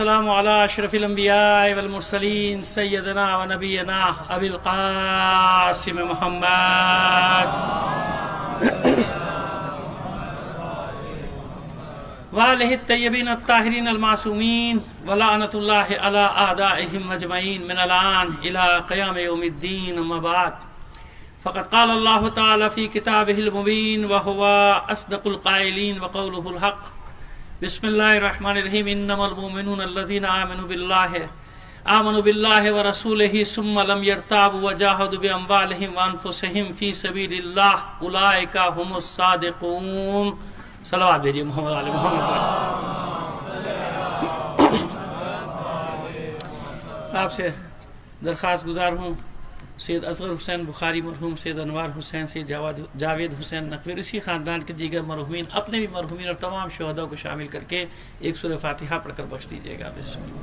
السلام علی اشرف الانبیاء والمرسلین سیدنا و نبینا ابی القاسم محمد وآلہ الطیبین الطاہرین المعصومین ولعنۃ اللہ علی اعدائہم اجمعین من الآن الی قیام یوم الدین اما بعد فقد قال اللہ تعالی فی کتابہ المبین وہو اصدق القائلین وقولہ الحق بسم اللہ الرحمن الرحیم انما المؤمنون الذین آمنوا باللہ ورسولہ ثم لم يرتابوا وجاہدوا باموالہم وانفسہم فی سبیل اللہ اولئک هم الصادقون. صلوات بھیجیے محمد علی محمد پر. آپ سے درخواست گزار ہوں سید اصغر حسین بخاری مرحوم، سید انوار حسین، سید جاوید حسین نقوی، اسی خاندان کے دیگر مرحومین، اپنے بھی مرحومین اور تمام شہداء کو شامل کر کے ایک سورہ فاتحہ پڑھ کر بخش دیجیے گا. بسم اللہ.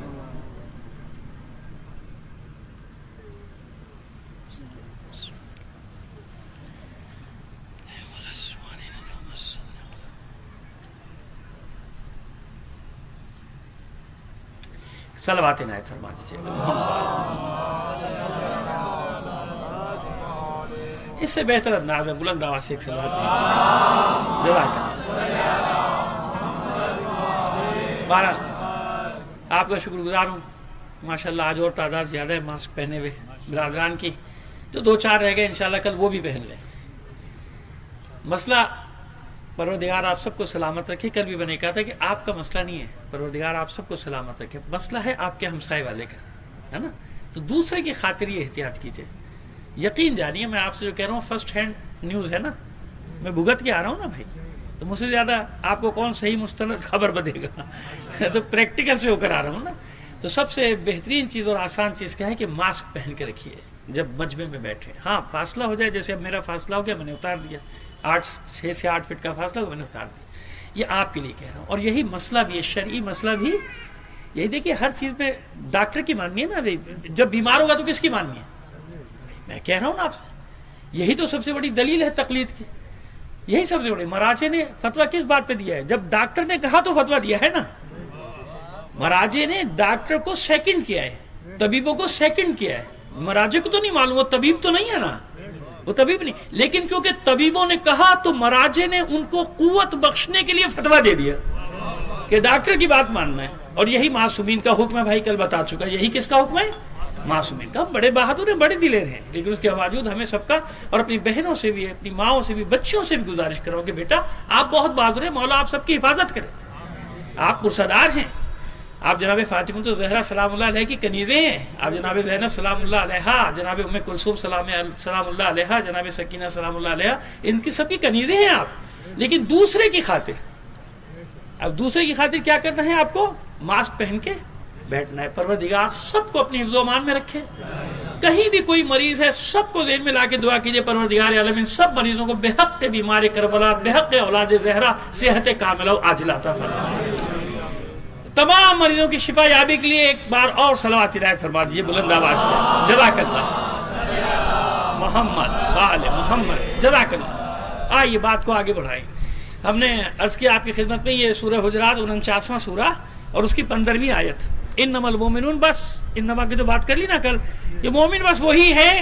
صلوات عنایت فرما دیجیے. اس سے بہتر انداز میں بلند آواز سے ایک صلوات بہرحال آپ کا شکر گزار ہوں. ماشاءاللہ آج اور تعداد زیادہ ہے ماسک پہنے ہوئے برادران کی، جو دو چار رہ گئے انشاءاللہ کل وہ بھی پہن لیں. مسئلہ پروردگار آپ سب کو سلامت رکھے. کل بھی میں نے کہا تھا کہ آپ کا مسئلہ نہیں ہے، پروردگار آپ سب کو سلامت رکھے. مسئلہ ہے آپ کے ہمسائے والے کا، ہے نا. تو دوسرے کی خاطر یہ احتیاط کیجئے. یقین جانیے میں آپ سے جو کہہ رہا ہوں فرسٹ ہینڈ نیوز ہے نا، میں بھگت کے آ رہا ہوں نا بھائی، تو مجھ سے زیادہ آپ کو کون صحیح مستند خبر بدے گا. تو پریکٹیکل سے ہو کر آ رہا ہوں نا. تو سب سے بہترین چیز اور آسان چیز کیا ہے کہ ماسک پہن کے رکھیے جب مجمع میں بیٹھے. ہاں فاصلہ ہو جائے، جیسے اب میرا فاصلہ ہو گیا میں نے اتار دیا، 6 سے 8 فٹ کا فاصلہ ہو میں نے اتار دیا. یہ آپ کے لیے کہہ رہا ہوں. اور یہی مسئلہ بھی ہے، شرعی مسئلہ بھی یہی. دیکھیے ہر چیز میں ڈاکٹر کی ماننی ہے نا، جب بیمار ہوگا تو کس کی ماننی ہے؟ میں کہہ رہا ہوں نا آپ سے، یہی تو سب سے بڑی دلیل ہے تقلید کی. یہی سب سے بڑی. مراجع نے فتویٰ کس بات پہ دیا ہے؟ جب ڈاکٹر نے کہا تو فتویٰ دیا ہے نا. مراجع نے ڈاکٹر کو سیکنڈ کیا ہے، طبیبوں کو سیکنڈ کیا ہے. مراجع کو تو نہیں معلوم، وہ طبیب تو نہیں ہے نا، وہ طبیب نہیں. لیکن کیونکہ طبیبوں نے کہا تو مراجع نے ان کو قوت بخشنے کے لیے فتویٰ دے دیا کہ ڈاکٹر کی بات ماننا ہے. اور یہی معصومین کا حکم ہے. بھائی کل بتا چکا، یہی کس کا حکم ہے؟ معصومین کا. ہم بڑے بہادر ہیں، بڑے دلیر ہیں، لیکن اس کے باوجود ہمیں سب کا، اور اپنی بہنوں سے بھی، اپنی ماؤں سے بھی، بچوں سے بھی گزارش کر رہا ہوں کہ بیٹا آپ بہت بہادر ہیں، مولا آپ سب کی حفاظت کرے. آپ پرسدار ہیں. آپ جناب فاطمہ الزہرا سلام اللہ علیہ کی کنیزیں ہیں. آپ جناب زینب سلام اللہ علیہ، جناب ام کلثوم سلام اللہ علیہ، جناب سکینہ سلام اللہ علیہ، ان کی سب کی کنیزیں ہیں آپ. لیکن دوسرے کی خاطر، اب دوسرے کی خاطر کیا کرنا ہے؟ آپ کو ماسک پہن کے بیٹھنا ہے. پروردگار سب کو اپنی حفظ و امان میں رکھے. کہیں بھی کوئی مریض ہے سب کو ذہن میں لا کے دعا کیجئے پروردگار عالمین سب مریضوں کو بحق بیمار کربلا، بحق اولاد زہرا صحت کاملہ و عاجلہ عطا فرمائے. تمام مریضوں کی شفا یابی کے لیے ایک بار اور صلوات عنایت فرما دیجیے بلند آواز سے. جزاک اللہ محمد وآل محمد. جزاک اللہ. آئیے بات کو آگے بڑھائیں. ہم نے عرض کیا آپ کی خدمت میں یہ سورہ حجرات 49واں سورہ اور اس کی 15ویں آیت. انما المؤمنون، بس انما کی تو بات کر لی نا کل. یہ مومن بس وہی ہے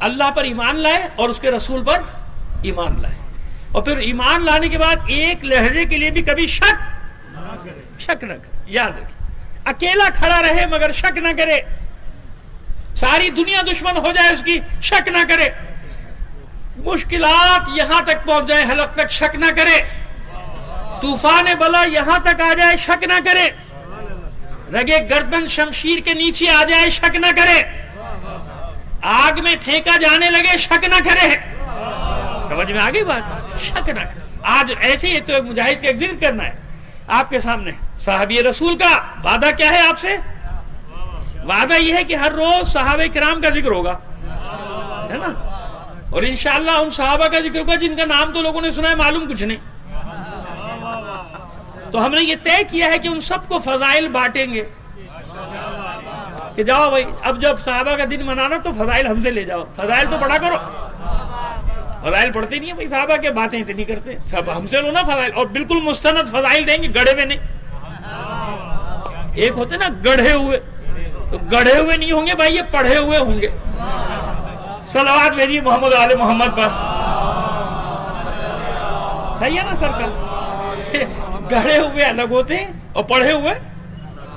اللہ پر ایمان لائے اور اس کے رسول پر ایمان لائے، اور پھر ایمان لانے کے بعد ایک لہجے کے لیے بھی کبھی شک نہ کرے. یاد رکھیں، اکیلا کھڑا رہے مگر شک نہ کرے. ساری دنیا دشمن ہو جائے اس کی، شک نہ کرے. مشکلات یہاں تک پہنچ جائے حلق تک، شک نہ کرے. طوفان بلا یہاں تک آ جائے، شک نہ کرے. رگے گردن شمشیر کے نیچے آ جائے، شک نہ کرے. آگ میں پھینکا جانے لگے، شک نہ کرے. سمجھ میں آگئی بات؟ شک نہ کرے. آج ایسے ہی تو ایک مجاہد کا ایک ذکر کرنا ہے آپ کے سامنے. صحابی رسول کا وعدہ کیا ہے آپ سے؟ وعدہ یہ ہے کہ ہر روز صحابہ کرام کا ذکر ہوگا، ہے نا. اور انشاءاللہ ان صحابہ کا ذکر ہوگا جن کا نام تو لوگوں نے سنا ہے، معلوم کچھ نہیں. تو ہم نے یہ طے کیا ہے کہ ان سب کو فضائل بانٹیں گے کہ جاؤ بھائی اب جب صحابہ کا دن منانا تو فضائل ہم سے لے جاؤ. فضائل تو پڑھا کرو. فضائل پڑھتے نہیں ہیں بھائی، صحابہ کے باتیں اتنی کرتے ہیں. سب ہم سے لو نا فضائل، اور بالکل مستند فضائل دیں گے، گڑے ہوئے نہیں. ایک ہوتے نا گڑھے ہوئے، تو گڑھے ہوئے نہیں ہوں گے بھائی، یہ پڑھے ہوئے ہوں گے. صلوات بھیجیے محمد آل محمد پر. صحیح ہے نا سرکار؟ گڑھے ہوئے الگ ہوتے ہیں اور پڑھے ہوئے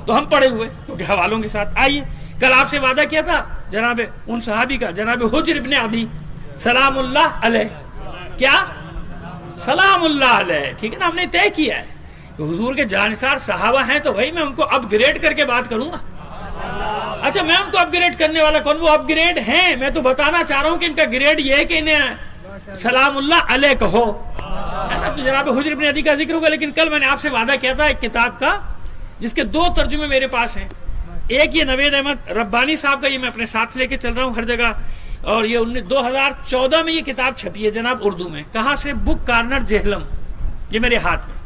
تو ہم پڑھے ہوئے کیونکہ حوالوں کے ساتھ. آئیے کل آپ سے وعدہ کیا تھا جناب ان صحابی کا، جناب حجر ابن عدی سلام اللہ علیہ، کیا سلام اللہ علیہ، ٹھیک ہے نا؟ ہم نے طے کیا ہے کہ حضور کے جانثار صحابہ ہیں تو بھائی میں ان کو اپ گریڈ کر کے بات کروں گا. اچھا میں ان کو اپ گریڈ کرنے والا کون؟ وہ اپ گریڈ ہیں. میں تو بتانا چاہ رہا ہوں کہ ان کا گریڈ یہ ہے کہ انہیں سلام اللہ علیہ کہو، ہے نا؟ تو جناب حجر ابن عدی کا ذکر ہوگا. لیکن کل میں نے آپ سے وعدہ کیا تھا ایک کتاب کا جس کے 2 ترجمے میرے پاس ہیں. ایک یہ نوید احمد ربانی صاحب کا، یہ میں اپنے ساتھ لے کے چل رہا ہوں ہر جگہ، اور یہ 2014 میں یہ کتاب چھپی ہے جناب اردو میں. کہاں سے؟ بک کارنر جہلم، یہ میرے ہاتھ میں.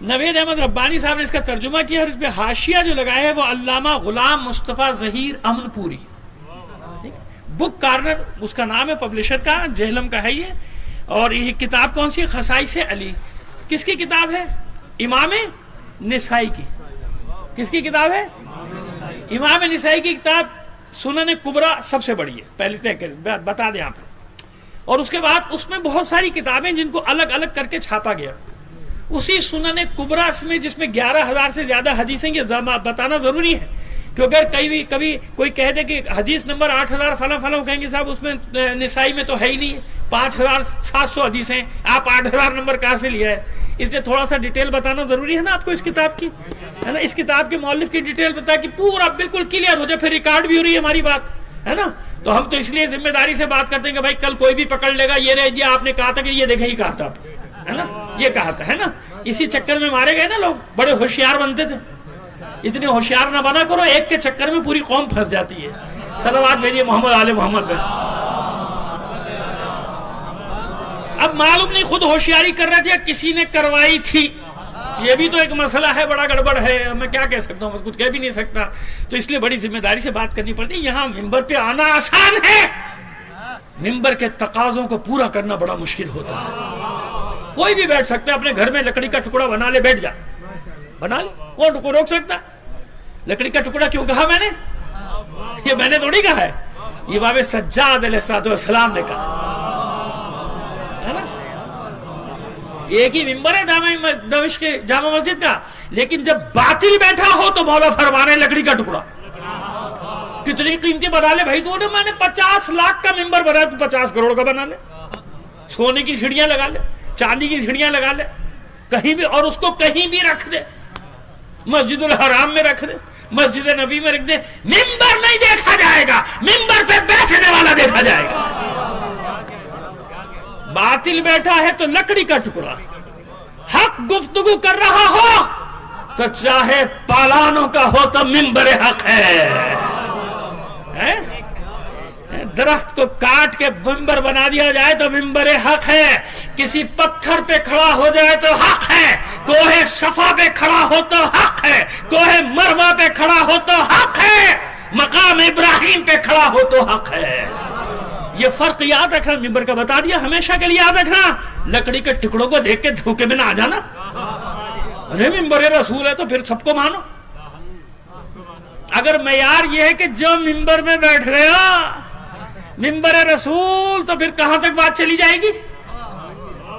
نوید احمد ربانی صاحب نے اس کا ترجمہ کیا اور اس پہ حاشیہ جو لگایا ہے وہ علامہ غلام مصطفیٰ ظہیر امن پوری. بک کارنر اس کا نام ہے، پبلشر کا جہلم کا ہے یہ. اور یہ کتاب کون سی ہے؟ خصائص علی. کس کی کتاب ہے؟ امام نسائی کی. کس کی کتاب ہے؟ امام نسائی کی کتاب. سنن کبریٰ سب سے بڑی ہے، پہلے بتا دیں آپ کو. اور اس کے بعد اس میں بہت ساری کتابیں جن کو الگ الگ کر کے چھاپا گیا. اسی سنن کبریٰ میں جس میں 11,000 سے زیادہ حدیثیں، یہ بتانا ضروری ہے کہ اگر کبھی کوئی کہہ دے کہ حدیث نمبر 8,000 فلاں فلاں، کہیں گے صاحب اس میں نسائی میں تو ہے ہی نہیں، 5,700 حدیثیں، آپ 8,000 نمبر کہاں سے لیا ہے؟ اس لیے تھوڑا سا ڈیٹیل بتانا ضروری ہے نا آپ کو اس کتاب کی، ہے نا؟ اس کتاب کے مؤلف کی ڈیٹیل بتا کہ پورا بالکل کلیئر ہو جائے، پھر ریکارڈ بھی ہو رہی ہے ہماری بات، ہے نا؟ تو ہم تو اس لیے ذمہ داری سے بات کرتے ہیں کہ بھائی کل کوئی بھی پکڑ لے گا، یہ رہ جی آپ نے کہا تھا کہ یہ دیکھیں، یہ کہا تھا آپ، ہے نا؟ یہ کہا تھا، ہے نا؟ اسی چکر میں مارے گئے نا لوگ، بڑے ہوشیار بنتے تھے. اتنے ہوشیار نہ بنا کرو، ایک کے چکر میں پوری قوم پھنس جاتی ہے. صلوات بھیجیے محمد آل محمد پہ. اب معلوم نہیں خود ہوشیاری کر رہے تھے یا کسی نے کروائی تھی، یہ بھی تو ایک مسئلہ ہے، بڑا گڑبڑ ہے. میں کیا کہہ سکتا ہوں؟ کچھ کہہ بھی نہیں سکتا. تو اس لیے بڑی ذمہ داری سے بات کرنی پڑتی ہے. یہاں ممبر پہ آنا آسان ہے، ممبر کے تقاضوں کو پورا کرنا بڑا مشکل ہوتا ہے. کوئی بھی بیٹھ سکتا ہے، اپنے گھر میں لکڑی کا ٹکڑا بنا لے، بیٹھ جا، بنا لے، کون کو روک سکتا؟ لکڑی کا ٹکڑا کیوں کہا میں نے؟ یہ میں نے تھوڑی کہا ہے، یہ باب سجاد علیہ السلام نے کہا ہے نا. ایک ہی ممبر ہے دمشق کے جامع مسجد کا، لیکن جب باطل بیٹھا ہو تو مولا فرمانے لکڑی کا ٹکڑا کتنی قیمتی بنا لے بھائی. تو میں نے 50 لاکھ کا ممبر بنا، تو 50 کروڑ کا بنا لے. سونے کی سیڑھیاں لگا لے، چاندی کی سیڑھیاں لگا لے کہیں بھی، اور اس کو کہیں بھی رکھ دے. مسجد الحرام میں رکھ دے، مسجد نبی میں رکھ دے. ممبر نہیں دیکھا جائے گا، ممبر پہ بیٹھنے والا دیکھا جائے گا. باطل بیٹھا ہے تو لکڑی کا ٹکڑا، حق گفتگو کر رہا ہو تو چاہے پالانوں کا ہو تو ممبر حق ہے. درخت کو کاٹ کے ممبر بنا دیا جائے تو ممبر حق ہے. کسی پتھر پہ کھڑا ہو جائے تو حق ہے. کوہ صفا پہ کھڑا ہو تو حق ہے. کوہ مروہ پہ کھڑا ہو تو حق ہے. مقام ابراہیم پہ کھڑا ہو تو حق ہے. یہ فرق یاد رکھنا. ممبر کا بتا دیا، ہمیشہ کے لیے یاد رکھنا. لکڑی کے ٹکڑوں کو دیکھ کے دھوکے میں نہ آ جانا. ارے ممبر رسول ہے تو پھر سب کو مانو. اگر معیار یہ ہے کہ جو ممبر میں بیٹھ رہے ہو ممبر رسول، تو پھر کہاں تک بات چلی جائے گی؟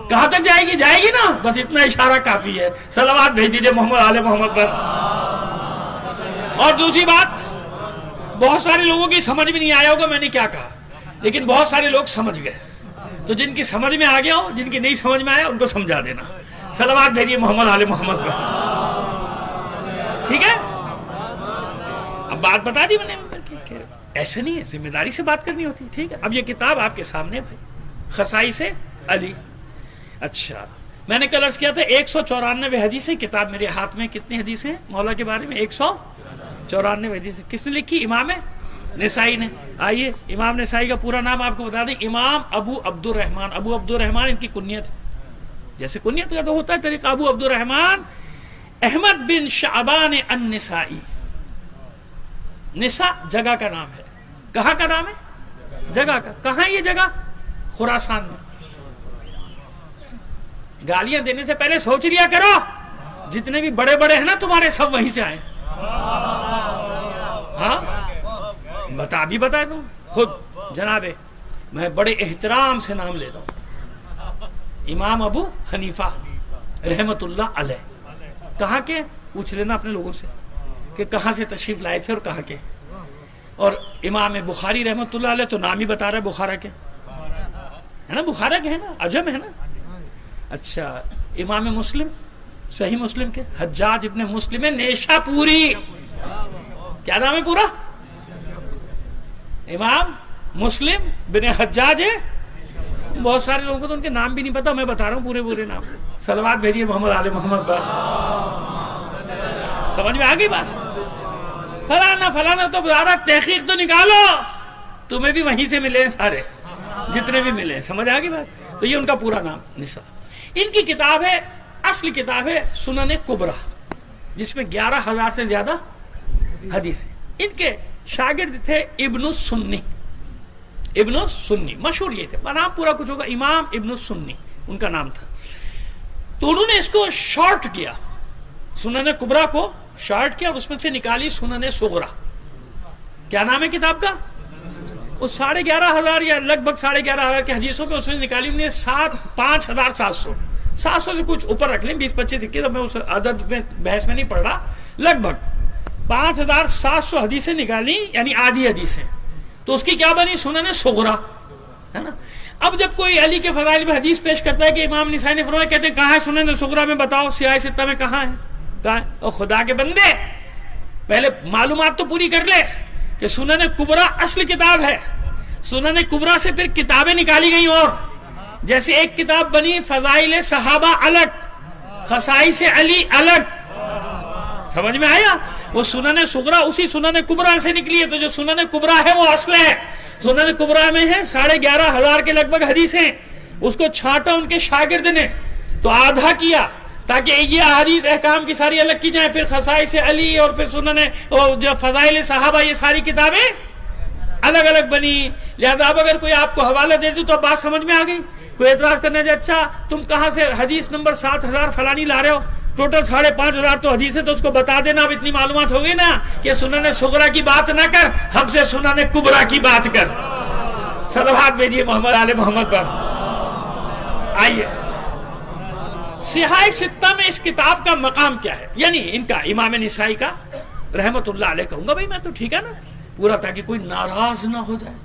کہاں تک جائے گی؟ جائے گی نا. بس اتنا اشارہ کافی ہے. صلوات بھیج دیجئے محمد آل محمد پر. اور دوسری بات، بہت سارے لوگوں کی سمجھ میں نہیں آیا ہوگا میں نے کیا کہا، لیکن بہت سارے لوگ سمجھ گئے. تو جن کی سمجھ میں آ گیا ہو، جن کی نہیں سمجھ میں آیا ان کو سمجھا دینا. صلوات بھیجیے محمد آل محمد پر. ٹھیک ہے؟ اب بات بتا دی میں نے. ایسے نہیں ہے، ذمہ داری سے بات کرنی ہوتی. ٹھیک ہے؟ اب یہ کتاب آپ کے سامنے بھائی، خصائص علی. اچھا میں نے کل عرض کیا تھا 194 حدیثیں کتاب میرے ہاتھ میں. کتنی حدیثیں مولا کے بارے میں؟ 194 حدیثیں. کس نے لکھی؟ امام نسائی نے. آئیے امام نسائی کا پورا نام آپ کو بتا دیں. امام ابو عبد الرحمن. ابو عبد الرحمن ان کی کنیت ہے، جیسے کنیت کا تو ہوتا ہے طریقہ. ابو عبد الرحمن احمد بن شعبان النسائی. نسا جگہ کا نام ہے. کہاں کا نام ہے؟ جگہ کا. کہاں یہ جگہ؟ خراسان میں. گالیاں دینے سے پہلے سوچ لیا کرو، جتنے بھی بڑے بڑے ہیں نا تمہارے سب وہیں سے آئے. ہاں بتا بھی بتا دوں خود جناب، میں بڑے احترام سے نام لیتا ہوں، امام ابو حنیفہ رحمت اللہ علیہ۔ کہاں کے پوچھ لینا اپنے لوگوں سے کہ کہاں سے تشریف لائے تھے اور کہاں کے۔ اور امام بخاری رحمت اللہ علیہ تو نام ہی بتا رہا ہے بخارا کے، ہے نا، بخارا کے ہے نا، عجم ہے نا۔ اچھا امام مسلم صحیح مسلم کے حجاج ابن مسلم نیشا پوری، کیا نام ہے پورا؟ امام مسلم بن حجاج ہے۔ بہت سارے لوگوں کو تو ان کے نام بھی نہیں پتا، میں بتا رہا ہوں پورے نام۔ صلوات بھیجیے محمد آل محمد پر۔ سمجھ میں آ گئی بات؟ فلانا تو بارہ تحقیق تو نکالو، تمہیں بھی وہیں سے ملے سارے جتنے بھی ملے، سمجھ آ گئی بات؟ تو یہ ان کا پورا نام نساء۔ ان کی کتاب ہے، اصل کتاب ہے سنن کبریٰ، جس میں 11,000 سے زیادہ حدیث ہیں۔ ان کے شاگرد تھے ابن السنی، ابن السنی مشہور یہ تھے، نام پورا کچھ ہوگا، امام ابن السنی ان کا نام تھا۔ تو انہوں نے اس کو شارٹ کیا، سنن کبریٰ کو شارٹ کیا، اس میں سے نکالی سنن صغریٰ۔ کیا نام ہے کتاب کا؟ وہ 11,500 یا لگ بھگ 11,500 کی حدیثوں کے اس نے نکالی انہیں 5,700 سے کچھ اوپر رکھ لیں، 20-25 سکے، تو میں اس عدد میں بحث میں نہیں پڑھ رہا، لگ بھگ 5,700 حدیثیں نکالی، یعنی آدھی حدیثیں۔ تو اس کی کیا بنی؟ سنن صغریٰ، ہے نا۔ اب جب کوئی علی کے فضائل میں حدیث پیش کرتا ہے کہ امام نسائی نے فرمایا، کہتے ہیں کہاں ہے سنن صغریٰ میں؟ بتاؤ سیاہ ستہ میں کہاں ہے؟ اور خدا کے بندے پہلے معلومات تو پوری کر لے کہ سنن کبریٰ اصل کتاب ہے، سنن کبریٰ سے پھر کتابیں نکالی گئی، اور جیسے ایک کتاب بنی فضائل صحابہ الگ، خصائص علی الگ، سمجھ میں آیا؟ وہ سنن صغریٰ اسی سنن کبریٰ سے نکلی ہے، تو جو سنن کبریٰ ہے وہ اصل ہے۔ سنن کبریٰ میں ہے 11,500 کے لگ بھگ حدیثیں، اس کو چھانٹا ان کے شاگرد نے، تو آدھا کیا تاکہ یہ احادیث احکام کی ساری الگ کی جائیں، پھر خصائص علی اور پھر سنن جو فضائل صحابہ، یہ ساری کتابیں الگ الگ بنی۔ لہذا اب اگر کوئی آپ کو حوالہ دے دوں تو بات سمجھ میں آ گئی۔ کوئی اعتراض کرنا ہے اچھا تم کہاں سے حدیث نمبر 7,000 فلانی لا رہے ہو، ٹوٹل 5,500 تو حدیث ہے، تو اس کو بتا دینا۔ اب اتنی معلومات ہو گئی نا کہ سنن صغریٰ کی بات نہ کر، ہم سے سنن کبریٰ کی بات کر۔ صلوات بھیجیے محمد آل محمد پر۔ آئیے صحاح ستہ میں اس کتاب کا مقام کیا ہے، یعنی ان کا امام نسائی کا رحمت اللہ علیہ کہوں گا بھائی میں تو، ٹھیک ہے نا پورا، تاکہ کوئی ناراض نہ ہو جائے۔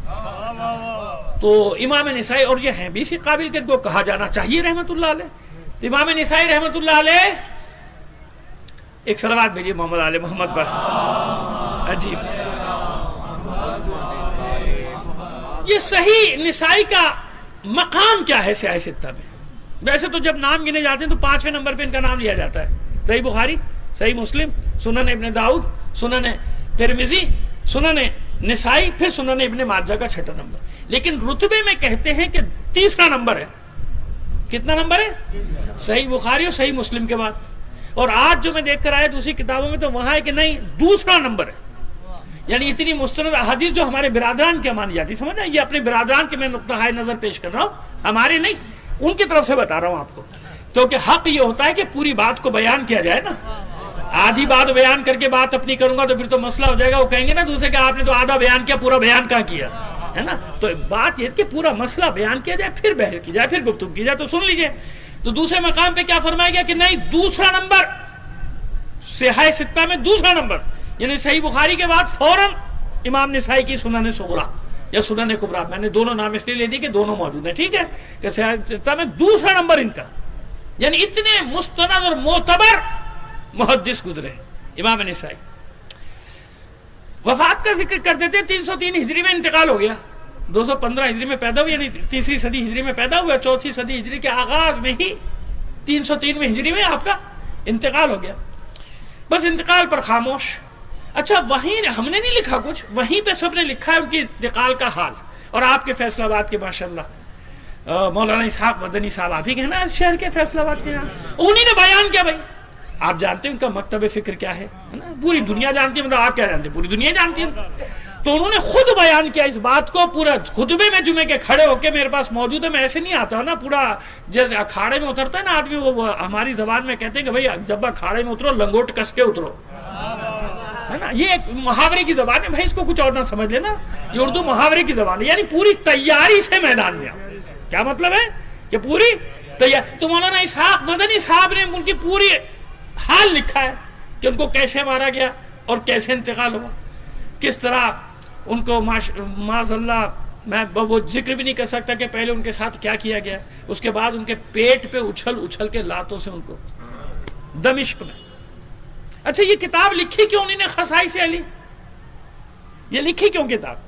تو امام نسائی، اور یہ ہیں بھی اسی قابل کہ ان کو کہا جانا چاہیے رحمت اللہ علیہ۔ تو امام نسائی رحمت اللہ علیہ، ایک صلوات بھیجیے محمد آل محمد پر۔ عجیب، یہ صحیح نسائی کا مقام کیا ہے صحاح ستہ میں؟ ویسے تو جب نام گنے جاتے ہیں تو 5ویں نمبر پہ ان کا نام لیا جاتا ہے، صحیح بخاری، صحیح مسلم، سنن ابن داؤد، سنن ترمذی، سنن نسائی، پھر سنن ابن ماجہ کا 6واں نمبر۔ لیکن رتبے میں کہتے ہیں کہ 3را نمبر ہے۔ کتنا نمبر ہے؟ صحیح بخاری اور صحیح مسلم کے بعد۔ اور آج جو میں دیکھ کر آیا دوسری کتابوں میں تو وہاں ہے کہ نہیں 2 نمبر ہے، یعنی اتنی مستند احادیث جو ہمارے برادران کی مانی جاتی، سمجھ رہے ہیں؟ یہ اپنے برادران کے میں نقطہ نظر پیش کر رہا ہوں، ہمارے نہیں، ان کی طرف سے بتا رہا ہوں آپ کو، کیونکہ حق یہ ہوتا ہے کہ پوری بات کو بیان کیا جائے نا۔ آدھی بات بیان کر کے بات اپنی کروں گا تو پھر تو مسئلہ ہو جائے گا، وہ کہیں گے نا دوسرے کہ آپ نے تو آدھا بیان کیا، پورا بیان کہاں کیا ہے نا۔ تو بات یہ کہ پورا مسئلہ بیان کیا جائے، پھر بحث کی جائے، پھر گفتگو کی جائے۔ تو سن لیجئے، تو دوسرے مقام پہ کیا فرمایا گیا کہ نہیں 2 نمبر صحاح ستہ میں 2 نمبر، یعنی صحیح بخاری کے بعد فوراً امام نسائی کی سنن صغریٰ یا سنن کبریٰ، میں نے دونوں نام اس لیے لے دی کہ دونوں موجود ہیں، ٹھیک ہے، کہ صحاح ستہ میں 2 نمبر ان کا، یعنی اتنے مستند اور معتبر محدث گزرے امام نسائی۔ وفات کا ذکر کر دیتے، 303 ہجری میں انتقال ہو گیا، 215 ہجری میں پیدا ہوئے، یعنی 3ری صدی ہجری میں پیدا ہوا، 4تھی صدی ہجری کے آغاز میں ہی 303 ہجری میں آپ کا انتقال ہو گیا۔ بس انتقال پر خاموش۔ اچھا وہیں ہم نے نہیں لکھا کچھ، وہیں پہ سب نے لکھا ہے ان کی انتقال کا حال، اور آپ کے فیصل آباد کے ماشاءاللہ مولانا اسحاق مدنی صاحب، آپ ہی کے نا شہر کے فیصل آباد کے، انہی نے بیان کیا۔ بھائی آپ جانتے ہیں ان کا مکتب فکر کیا ہے نا، پوری دنیا جانتی ہے، مطلب آپ کیا جانتے ہیں، پوری دنیا جانتی ہے۔ تو انہوں نے خود بیان کیا اس بات کو، پورا خطبے میں جمعے کے کھڑے ہو کے، میرے پاس موجود ہے، میں ایسے نہیں آتا نا، پورا جیسے اکھاڑے میں اترتا ہے نا آدمی، وہ ہماری زبان میں کہتے ہیں کہ بھائی جب اکھاڑے میں اترو لنگوٹ کس کے اترو، ہے نا. یہ ایک محاورے کی زبان ہے بھائی, اس کو کچھ اور نہ سمجھ لینا, یہ اردو محاورے کی زبان ہے, یعنی پوری تیاری سے میدان میں آؤ. کیا مطلب ہے کہ پوری تیاری. تو مولانا اسحاق مدنی صاحب نے ان کی پوری حال لکھا ہے کہ ان کو کیسے مارا گیا اور کیسے انتقال ہوا, کس طرح ان کو معاذ اللہ میں وہ ذکر بھی نہیں کر سکتا کہ پہلے ان کے ساتھ کیا کیا گیا, اس کے بعد ان کے پیٹ پہ اچھل کے لاتوں سے ان کو دمشق میں. اچھا یہ کتاب لکھی کیوں انہوں نے خصائص علی, یہ لکھی کیوں کتاب؟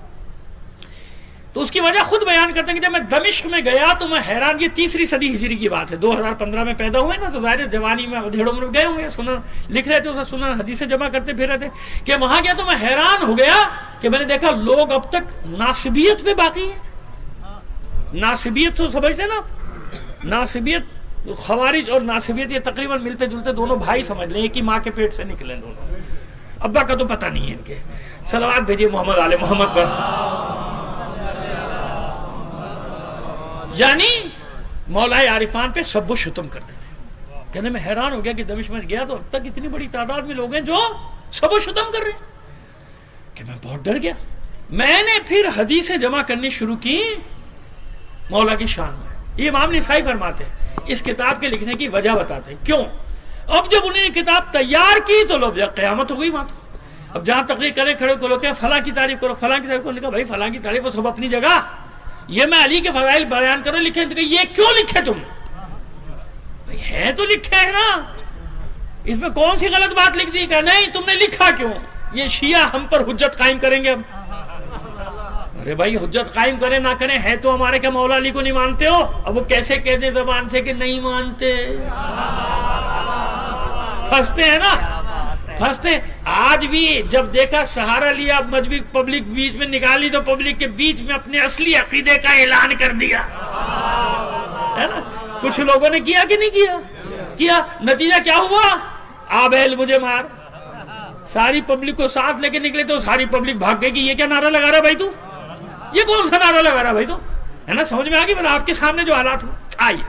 تو اس کی وجہ خود بیان کرتے ہیں کہ جب میں دمشق میں گیا تو میں حیران, یہ 3ری صدی ہجری کی بات ہے, 2015 میں پیدا ہوئے نا, تو ظاہر جوانی میں ڈھیڑ عمر میں گئے ہوں گے, سنن لکھ رہے تھے, اسے سنن حدیثیں جمع کرتے پھر رہے تھے, کہ وہاں گیا تو میں حیران ہو گیا کہ میں نے دیکھا لوگ اب تک ناسبیت میں باقی ہیں. ناسبیت تو سمجھتے نا, ناسبیت خوارج اور ناسبیت یہ تقریباً ملتے جلتے دونوں بھائی سمجھ لیں, ایک ہی ماں کے پیٹ سے نکلے دونوں, ابا کا تو پتہ نہیں ہے ان کے. صلوات بھیجیے محمد آل محمد پر. یعنی مولائے عارفان پہ سب و شتم کرتے تھے. کہنے میں حیران ہو گیا کہ دمشق میں گیا تو اب تک اتنی بڑی تعداد میں لوگ ہیں جو سب و شتم کر رہے ہیں, کہ میں بہت ڈر گیا. میں نے پھر حدیثیں جمع کرنی شروع کی مولا کی شان میں. یہ امام نسائی فرماتے ہیں, اس کتاب کے لکھنے کی وجہ بتاتے ہیں کیوں. اب جب انہوں نے کتاب تیار کی تو لوگ قیامت ہو گئی وہاں. تو اب جہاں تقریر کرے کھڑے کو لوگ فلاں کی تعریف کرو, فلاں کی تعریف کرو. کہا بھائی فلاں کی تعریف وہ سب اپنی جگہ, یہ میں علی کے فضائل بیان کرو لکھے, تو یہ کیوں لکھے تم نے؟ ہے تو لکھے ہے نا, اس میں کون سی غلط بات لکھ دی؟ کہ نہیں تم نے لکھا کیوں؟ یہ شیعہ ہم پر حجت قائم کریں گے اب. ارے بھائی حجت قائم کریں نہ کریں, ہے تو ہمارے, کیا مولا علی کو نہیں مانتے ہو؟ اب وہ کیسے کہہ دیں زبان سے کہ نہیں مانتے؟ پھنستے ہیں نا, پھنستے. آج بھی جب دیکھا سہارا لیا, مجبی پبلک بیچ میں نکالی, تو پبلک کے بیچ میں اپنے اصلی عقیدے کا اعلان کر دیا, ہے نا. کچھ لوگوں نے کیا کہ نہیں کیا. نتیجہ کیا ہوا؟ آبیل مجھے مار. ساری پبلک کو ساتھ لے کے نکلے تو ساری پبلک بھاگ گئی کہ یہ کیا نعرہ لگا رہا بھائی تو, یہ کون سا نعرہ لگا رہا بھائی تو, ہے نا. سمجھ میں آ گئی میں آپ کے سامنے جو حالات ہو. آئیے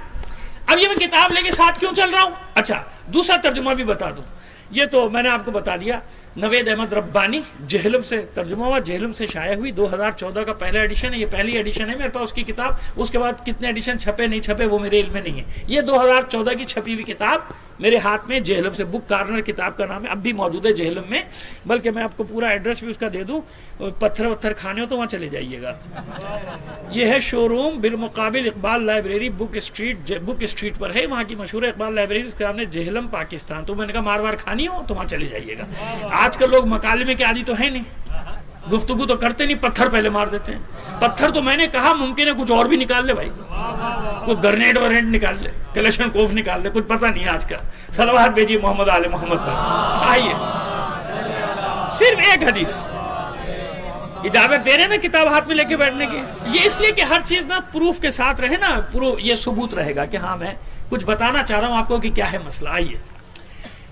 اب یہ میں کتاب لے کے ساتھ کیوں چل رہا ہوں. اچھا دوسرا ترجمہ بھی بتا دوں. یہ تو میں نے آپ کو بتا دیا, نوید احمد ربانی جہلم سے ترجمہ ہوا, جہلم سے شائع ہوئی, 2014 کا پہلا ایڈیشن ہے. یہ پہلی ایڈیشن ہے میرے پاس اس کی کتاب. اس کے بعد کتنے ایڈیشن چھپے نہیں چھپے وہ میرے علم میں نہیں ہے. یہ 2014 کی چھپی ہوئی کتاب میرے ہاتھ میں, جہلم سے, بک کارنر کتاب کا نام ہے, اب بھی موجود ہے جہلم میں. بلکہ میں آپ کو پورا ایڈریس بھی اس کا دے دوں, پتھر وتھر کھانے ہو تو وہاں چلے جائیے گا. یہ ہے شو روم بالمقابل اقبال لائبریری, بک اسٹریٹ پر ہے, وہاں کی مشہور اقبال لائبریری, اس کا نام ہے جہلم پاکستان. تو میں نے کہا مار کھانی ہو تو وہاں چلے جائیے گا. آج کل لوگ مکالمے کے عادی تو ہے نہیں, گفتگو تو کرتے نہیں, پتھر پہلے مار دیتے ہیں. پتھر تو میں نے کہا ممکن ہے کچھ اور بھی نکال لے بھائی, کوئی گرنیڈ ورنیڈ نکال لے, کلیشن کوف نکال لے, کچھ پتہ نہیں آج کا. صلوات بھیجیے محمد آل محمد پر. آئیے صرف ایک حدیث اجازت دے رہے نا کتاب ہاتھ میں لے کے بیٹھنے کی. یہ اس لیے کہ ہر چیز نا پروف کے ساتھ رہے نا, یہ ثبوت رہے گا کہ ہاں میں کچھ بتانا چاہ رہا ہوں آپ کو کہ کیا ہے مسئلہ. آئیے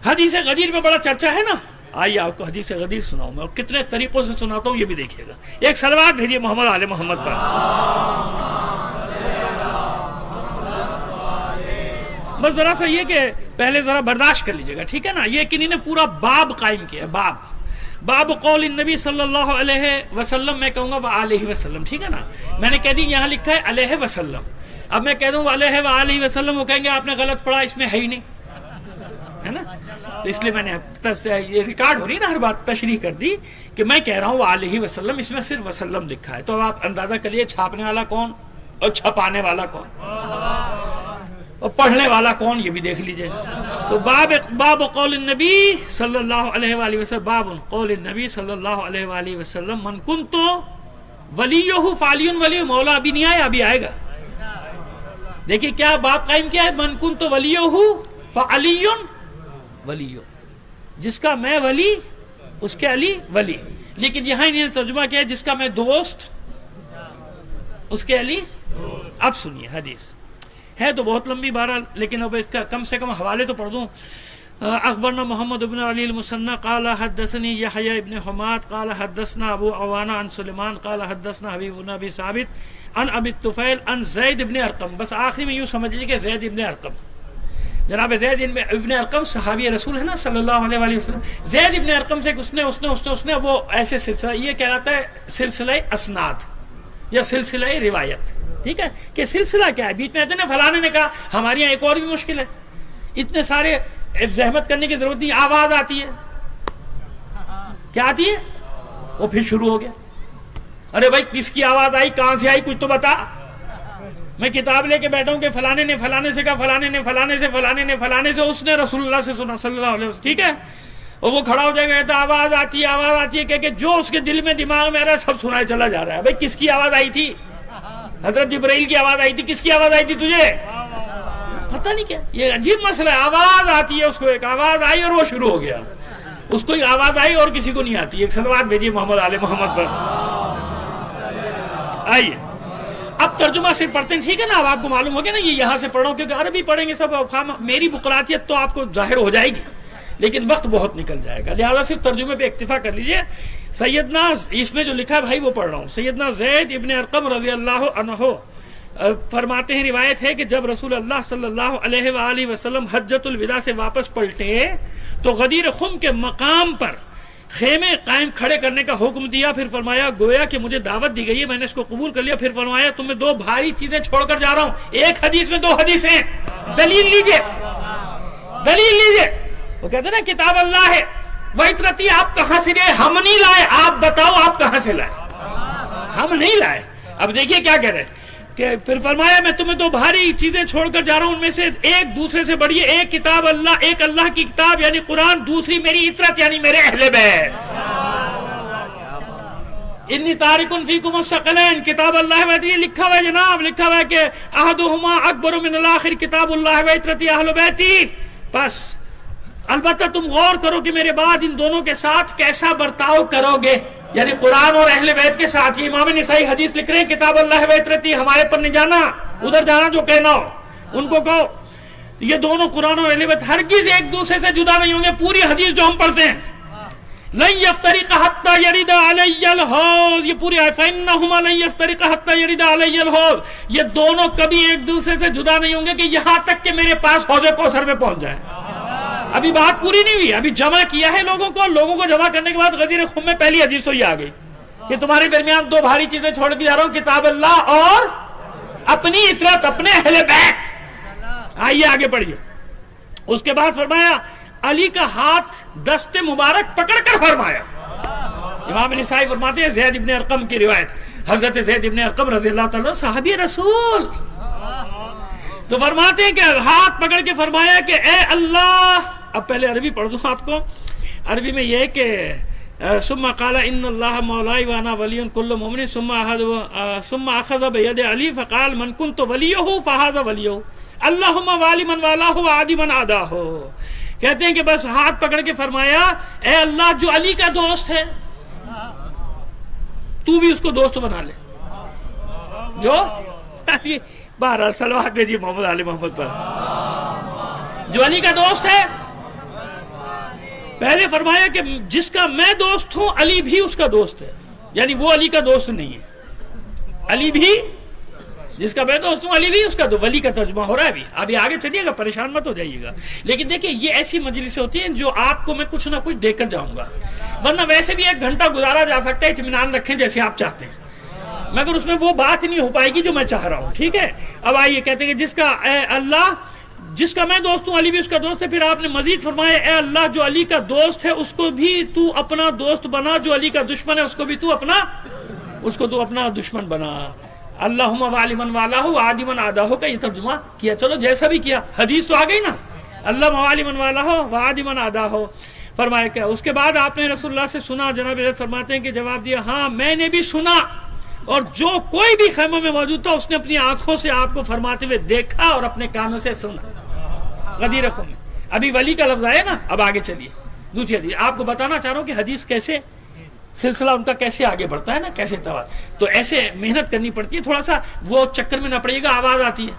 حدیث غدیر میں بڑا چرچا ہے نا, آئیے آپ کو حدیث غدیر سناؤں میں, اور کتنے طریقوں سے سناتا ہوں یہ بھی دیکھیے گا. ایک صلوات بھیجیے محمد آل محمد پر. بس ذرا سا یہ کہ پہلے ذرا برداشت کر لیجیے گا, ٹھیک ہے نا. یہ کنہیں نے پورا باب قائم کیا ہے, باب قول النبی صلی اللہ علیہ وسلم, میں کہوں گا وآلہ وسلم, ٹھیک ہے نا. میں نے کہہ دی یہاں لکھا ہے علیہ وسلم, اب میں کہہ دوں علیہ وآلہ وسلم, وہ کہیں گے آپ نے غلط پڑھا, اس میں ہے ہی نہیں, ہے نا. تو اس لیے میں نے یہ ریکارڈ ہو رہی ہے نا ہر بات, تشریح کر دی کہ میں کہہ رہا ہوں علیہ وسلم, اس میں صرف وسلم لکھا ہے. تو آپ اندازہ کریے چھاپنے والا کون اور چھپانے والا کون اور پڑھنے والا کون, یہ بھی دیکھ لیجئے. تو باب قول النبی صلی اللہ علیہ وآلہ وسلم, باب قول النبی صلی اللہ علیہ وآلہ وسلم, من کنت ولیہ فعلی ولی. مولا ابھی نہیں آیا, ابھی آئے گا. دیکھیے کیا باب قائم کیا ہے, من کنت ولیہ فعلی ولی, جس کا میں ولی اس کے علی ولی. لیکن یہاں انہوں نے ترجمہ کیا ہے جس کا میں دوست اس کے علی. اب سنیے حدیث ہے تو بہت لمبی بہرحال, لیکن اب اس کا کم سے کم حوالے تو پڑھ دوں. اخبرنا محمد بن علی المثنى قال حدثني يحيى بن حماد قال حدثنا ابو عوانہ عن سلیمان قال حدثنا حبیب بن ابی ثابت عن ابی الطفیل عن زید بن ارقم. بس آخری میں یوں سمجھ لیجیے کہ زید بن ارقم, جناب زید ابن ارقم صحابی رسول ہے نا صلی اللہ علیہ وآلہ وسلم. زید ابن ارقم سے اس نے وہ ایسے سلسلہ، یہ کہلاتا ہے سلسلہ اسناد یا سلسلہ روایت. ٹھیک ہے کہ سلسلہ کیا ہے، بیچ میں اتنے فلانے نے کہا، ہمارے یہاں ایک اور بھی مشکل ہے، اتنے سارے زحمت کرنے کی ضرورت نہیں، آواز آتی ہے. کیا آتی ہے؟ وہ پھر شروع ہو گیا، ارے بھائی کس کی آواز آئی، کہاں سے آئی، کچھ تو بتا. میں کتاب لے کے بیٹھا ہوں کہ فلانے نے فلانے سے کہا، فلانے نے فلانے سے، فلانے نے فلانے سے، اس نے رسول اللہ سے سنا صلی اللہ علیہ وسلم. ٹھیک ہے، اور وہ کھڑا ہو جائے گا، کہتا آواز آتی ہے، آواز آتی ہے، کہ جو اس کے دل میں دماغ میں آ رہا ہے سب سنایا چلا جا رہا ہے. بھائی کس کی آواز آئی تھی؟ حضرت جبرائیل کی آواز آئی تھی. کس کی آواز آئی تھی تجھے؟ پتہ نہیں کیا. یہ عجیب مسئلہ ہے، آواز آتی ہے، اس کو ایک آواز آئی اور وہ شروع ہو گیا. اس کو ایک آواز آئی اور کسی کو نہیں آتی. ایک صلوات بھیجیے محمد آل محمد پر. آئیے اب ترجمہ صرف پڑھتے ہیں، ٹھیک ہے نا. اب آپ کو معلوم ہو گیا نا یہ یہاں سے پڑھو، کیونکہ عربی پڑھیں گے سب، میری بقراتیت تو آپ کو ظاہر ہو جائے گی لیکن وقت بہت نکل جائے گا، لہذا صرف ترجمے پہ اکتفا کر لیجئے. سیدنا، اس میں جو لکھا ہے بھائی وہ پڑھ رہا ہوں. سیدنا زید ابن ارقم رضی اللہ عنہ فرماتے ہیں، روایت ہے کہ جب رسول اللہ صلی اللہ علیہ وآلہ وسلم حجۃ الوداع سے واپس پلٹے تو غدیر خم کے مقام پر خیمے قائم کھڑے کرنے کا حکم دیا. پھر فرمایا گویا کہ مجھے دعوت دی گئی ہے، میں نے اس کو قبول کر لیا. پھر فرمایا تمہیں دو بھاری چیزیں چھوڑ کر جا رہا ہوں. ایک حدیث میں دو حدیث ہیں، دلیل لیجئے، دلیل لیجئے. وہ کہتے ہیں نا کتاب اللہ ہے، وَإِتْرَتِي آپ کہاں سے لائے؟ ہم نہیں لائے. آپ بتاؤ آپ کہاں سے لائے؟ ہم نہیں لائے. اب دیکھیے کیا کہہ رہے ہیں کہ پھر فرمایا میں تمہیں دو بھاری چیزیں چھوڑ کر جا رہا ہوں، ان میں سے ایک دوسرے سے بڑی ہے. ایک کتاب اللہ، ایک اللہ کی کتاب یعنی قرآن، دوسری میری اطرت یعنی میرے اہل بیت. انی تارکن فیکم الثقلین، کتاب اللہ و یہ لکھا ہوا ہے جناب، لکھا ہوا ہے کہ احدہما اکبر من الاخر، کتاب اللہ و اطرتی اہل بیتی. بس البتہ تم غور کرو کہ میرے بعد ان دونوں کے ساتھ کیسا برتاؤ کرو گے، یعنی قرآن اور اہل بیت کے ساتھ. یہ امام نسائی حدیث لکھ رہے ہیں کتاب اللہ و اطرتی، ہمارے پر نہیں جانا، ادھر جانا جو کہنا ہو ان کو کہو. یہ دونوں قرآن اور اہل بیت ہرگز ایک دوسرے سے جدا نہیں ہوں گے. پوری حدیث جو ہم پڑھتے ہیں لن یفترق حتی یرد علی الحوض، یہ پوری آیت فإنہما لن یفترق حتی یرد علی الحوض، یہ دونوں کبھی ایک دوسرے سے جدا نہیں ہوں گے کہ یہاں تک کہ میرے پاس حوض کوثر میں پہنچ جائیں. ابھی بات پوری نہیں ہوئی، ابھی جمع کیا ہے لوگوں کو جمع کرنے کے بعد غدیر خم میں پہلی حدیث تو یہ آ گئی کہ تمہارے درمیان دو بھاری چیزیں چھوڑ کے جا رہا ہوں، کتاب اللہ اور اپنی اطرت، اپنے اہل بیت. آئیے آگے پڑھیے. اس کے بعد فرمایا علی کا ہاتھ دست مبارک پکڑ کر فرمایا. امام نسائی فرماتے ہیں زید ابن ارقم کی روایت، حضرت زید ابن ارقم رضی اللہ تعالیٰ صحابی رسول تو فرماتے ہیں کہ ہاتھ پکڑ کے فرمایا کہ اے اللہ. اب پہلے عربی پڑھ دوں آپ کو. عربی میں یہ ہے کہ ثم قال ان اللہ مولاي وانا ولي كل مؤمن ثم اخذ بيد علي فقال من كنت وليه فهذا وليه اللهم والي من والاه وعادي من عاداه. کہتے ہیں کہ بس ہاتھ پکڑ کے فرمایا اے اللہ جو علی کا دوست ہے تو بھی اس کو دوست بنا لے. جو بہرحال صلوات بھیجیے محمد علی محمد پر. جو علی کا دوست ہے، پہلے فرمایا کہ جس کا میں دوست ہوں علی بھی اس کا دوست ہے، یعنی وہ علی کا دوست نہیں ہے، علی بھی جس کا میں دوست ہوں علی بھی اس کا دوست. ولی کا ترجمہ ہو رہا ہے ابھی آگے چلیے گا، پریشان مت ہو جائیے گا. لیکن دیکھیں یہ ایسی مجلسیں ہوتی ہیں جو آپ کو میں کچھ نہ کچھ دے کر جاؤں گا، ورنہ ویسے بھی 1 گھنٹہ گزارا جا سکتا ہے، اطمینان رکھیں جیسے آپ چاہتے ہیں، مگر اس میں وہ بات نہیں ہو پائے گی جو میں چاہ رہا ہوں. ٹھیک ہے. اب آئیے کہتے ہیں کہ جس کا اے اللہ، جس کا میں دوست ہوں علی بھی اس کا دوست ہے. پھر آپ نے مزید فرمایا اے اللہ جو علی کا دوست ہے اس کو بھی تو اپنا دوست بنا، جو علی کا دشمن ہے اس کو بھی تو اپنا دشمن بنا. اللہم والی من والہ وعادی من عاداہ کا یہ ترجمہ کیا. چلو جیسا بھی کیا، حدیث تو آ گئی نا، اللہ والی من والہ وعادی من عاداہ. فرمایا کہ اس کے بعد آپ نے رسول اللہ سے سنا. جناب عزت فرماتے ہیں کہ جواب دیا ہاں میں نے بھی سنا، اور جو کوئی بھی خیمہ میں موجود تھا اس نے اپنی آنکھوں سے آپ کو فرماتے ہوئے دیکھا اور اپنے کانوں سے سنا. غدیر خم میں ابھی ولی کا لفظ آیا نا. اب آگے چلیے دوسری حدیث. آپ کو بتانا چاہ رہا ہوں کہ حدیث کیسے سلسلہ ان کا کیسے آگے بڑھتا ہے نا، کیسے توال. تو ایسے محنت کرنی پڑتی ہے، تھوڑا سا وہ چکر میں نہ پڑیے گا. آواز آتی ہے،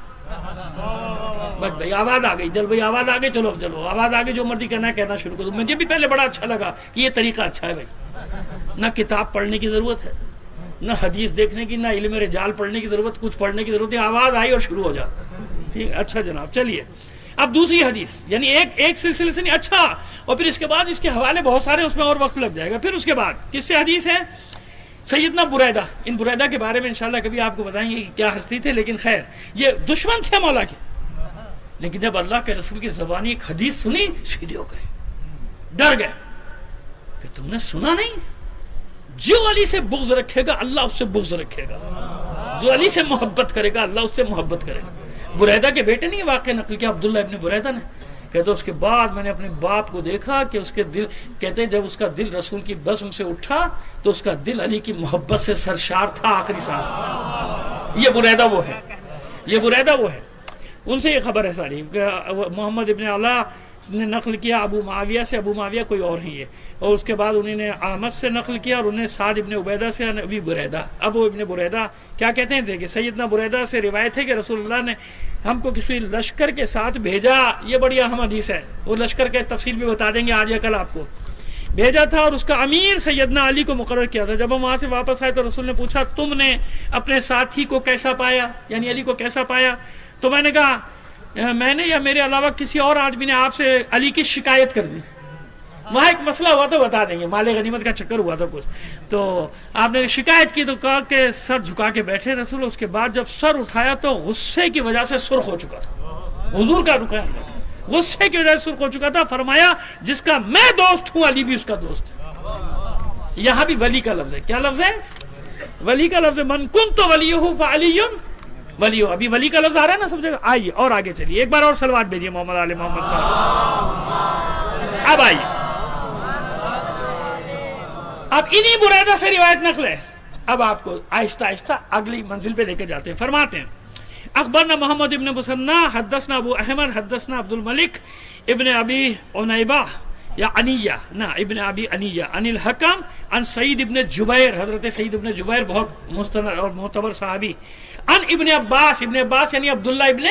بس بھائی آواز آ گئی، چل بھائی آواز آ گئی، چلو آواز آ گئی، جو مرضی کرنا ہے کہنا شروع کر دو. مجھے بھی پہلے بڑا اچھا لگا کہ یہ طریقہ اچھا ہے بھائی، نہ کتاب پڑھنے کی ضرورت ہے، نہ حدیث دیکھنے کی، نہ علم رجال پڑھنے کی ضرورت، کچھ پڑھنے کی ضرورت ہے. آواز آئی اور شروع ہو جاتا. ٹھیک، اچھا جناب چلیے اب دوسری حدیث، یعنی ایک سلسلے سے نہیں، اچھا، اور پھر اس کے بعد اس کے حوالے بہت سارے، اس میں اور وقت لگ جائے گا. پھر اس کے بعد کس سے حدیث ہے؟ سیدنا بریدہ. ان بریدہ کے بارے میں انشاءاللہ کبھی آپ کو بتائیں گے کہ کیا ہستی تھے، لیکن خیر یہ دشمن تھے مولا کے، لیکن جب اللہ کے رسول کی زبانی ایک حدیث سنی سیدھے ہو گئے، ڈر گئے کہ تم نے سنا نہیں؟ جو علی سے بغض رکھے گا اللہ اس سے بغض رکھے گا، جو علی سے محبت کرے گا اللہ اس سے محبت کرے گا. بریدہ کے بیٹے نے یہ واقعہ نقل کیا، عبداللہ ابن بریدہ نے، کہتے اس کے بعد میں نے اپنے باپ کو دیکھا کہ اس کے دل، کہتے جب اس کا دل رسول کی بزم سے اٹھا تو اس کا دل علی کی محبت سے سرشار تھا، آخری سانس تھا. یہ بریدہ وہ ہے، یہ بریدہ وہ ہے. ان سے یہ خبر ہے ساری کہ محمد ابن علا نے نقل کیا ابو معاویہ سے، ابو معاویہ کوئی اور نہیں ہے، اور اس کے بعد انہوں نے احمد سے نقل کیا، اور انہیں سعد ابن عبیدہ سے ابی بریدہ. ابو ابن بریدہ کیا کہتے ہیں کہ سیدنا بریدہ سے روایت ہے کہ رسول اللہ نے ہم کو کسی لشکر کے ساتھ بھیجا. یہ بڑی اہم حدیث ہے، وہ لشکر کے تفصیل بھی بتا دیں گے آج یا کل آپ کو. بھیجا تھا اور اس کا امیر سیدنا علی کو مقرر کیا تھا. جب ہم وہاں سے واپس آئے تو رسول نے پوچھا تم نے اپنے ساتھی کو کیسا پایا، یعنی علی کو کیسا پایا؟ تو میں نے کہا میں نے یا میرے علاوہ کسی اور آدمی نے آپ سے علی کی شکایت کر دی. وہاں ایک مسئلہ ہوا تو بتا دیں گے، مال غنیمت کا چکر ہوا تھا کچھ، تو آپ نے شکایت کی تو کہا کہ سر جھکا کے بیٹھے رسول. اس کے بعد جب سر اٹھایا تو غصے کی وجہ سے سرخ ہو چکا تھا، حضور کا رکا غصے کی وجہ سے سرخ ہو چکا تھا. فرمایا جس کا میں دوست ہوں علی بھی اس کا دوست ہے. یہاں بھی ولی کا لفظ ہے. کیا لفظ ہے؟ ولی کا لفظ ہے. من کنت ولیہ فعلی ولی. ابھی ولی کا لفظ آ رہا ہے نا سب جگہ. آئیے اور آگے چلیے، ایک بار اور صلوات بھیجیے محمد علی محمد پر. اب آئیے، اب انہی بریدہ سے روایت نقل ہے. اب آپ کو آہستہ آہستہ اگلی منزل پہ لے کے جاتے ہیں. فرماتے ہیں اخبرنا محمد ابن مسنہ حدثنا ابو احمد حدثنا عبد الملک ابن ابی عنیبہ یا عنیہ نہ ابن ابی عنیہ عن الحکم عن سعید ابن جبیر. حضرت سعید ابن جبیر بہت مستند اور معتبر صحابی. عن ابن عباس، ابن عباس یعنی عبداللہ ابن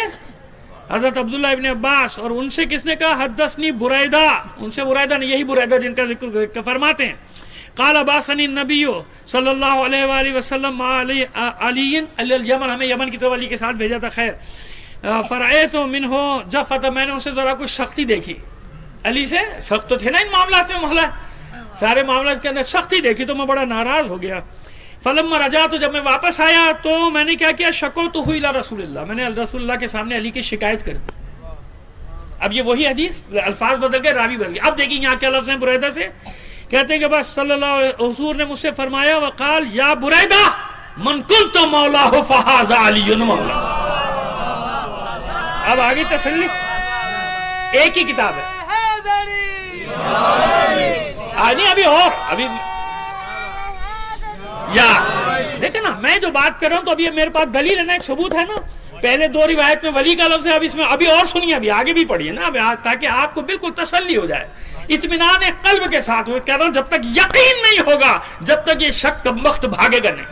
حضرت عبداللہ ابن عباس. اور ان سے کس نے کہا حدثنی بریدہ، ان سے بریدہ نے، یہی بریدہ جن کا ذکر فرماتے ہیں قال عباسنی النبی صلی اللہ علیہ وآلہ وسلم علی الیمن، ہمیں یمن کی طرف علی کے ساتھ بھیجا تھا. خیر فرعیت منہ جفت، میں نے ان سے ذرا کچھ سختی دیکھی. علی سے سخت تو تھے نا ان معاملات میں، محلہ سارے معاملات کے اندر سختی دیکھی تو میں بڑا ناراض ہو گیا. فلما رجعت، جب میں واپس آیا تو میں نے کیا کیا، شکوتہ الی رسول اللہ، میں نے رسول اللہ کے سامنے علی کی شکایت کر دی. اب یہ وہی حدیث، الفاظ بدل گئے، راوی بدل گئے. اب دیکھیں یہاں کیا لفظ ہیں بریدہ سے، کہتے ہیں کہ بس صلی اللہ علیہ حضور نے مجھ سے فرمایا وقال یا بریدہ من کنت مولاہ فہذا علی مولا. اب آگے تسلی، ایک ہی کتاب ہے نہیں ابھی اور ابھی یا دیکھیں نا، میں جو بات کر رہا ہوں تو ابھی میرے پاس دلیل ہے نا، ایک ثبوت ہے نا. پہلے دو روایت میں ولی کا لفظ ہے، اب اس میں ابھی اور سنیے، ابھی آگے بھی پڑھیے نا تاکہ آپ کو بالکل تسلی ہو جائے، اطمینان قلب کے ساتھ. کہہ رہا ہوں جب تک یقین نہیں ہوگا، جب تک یہ شک کا وقت بھاگے گا نہیں.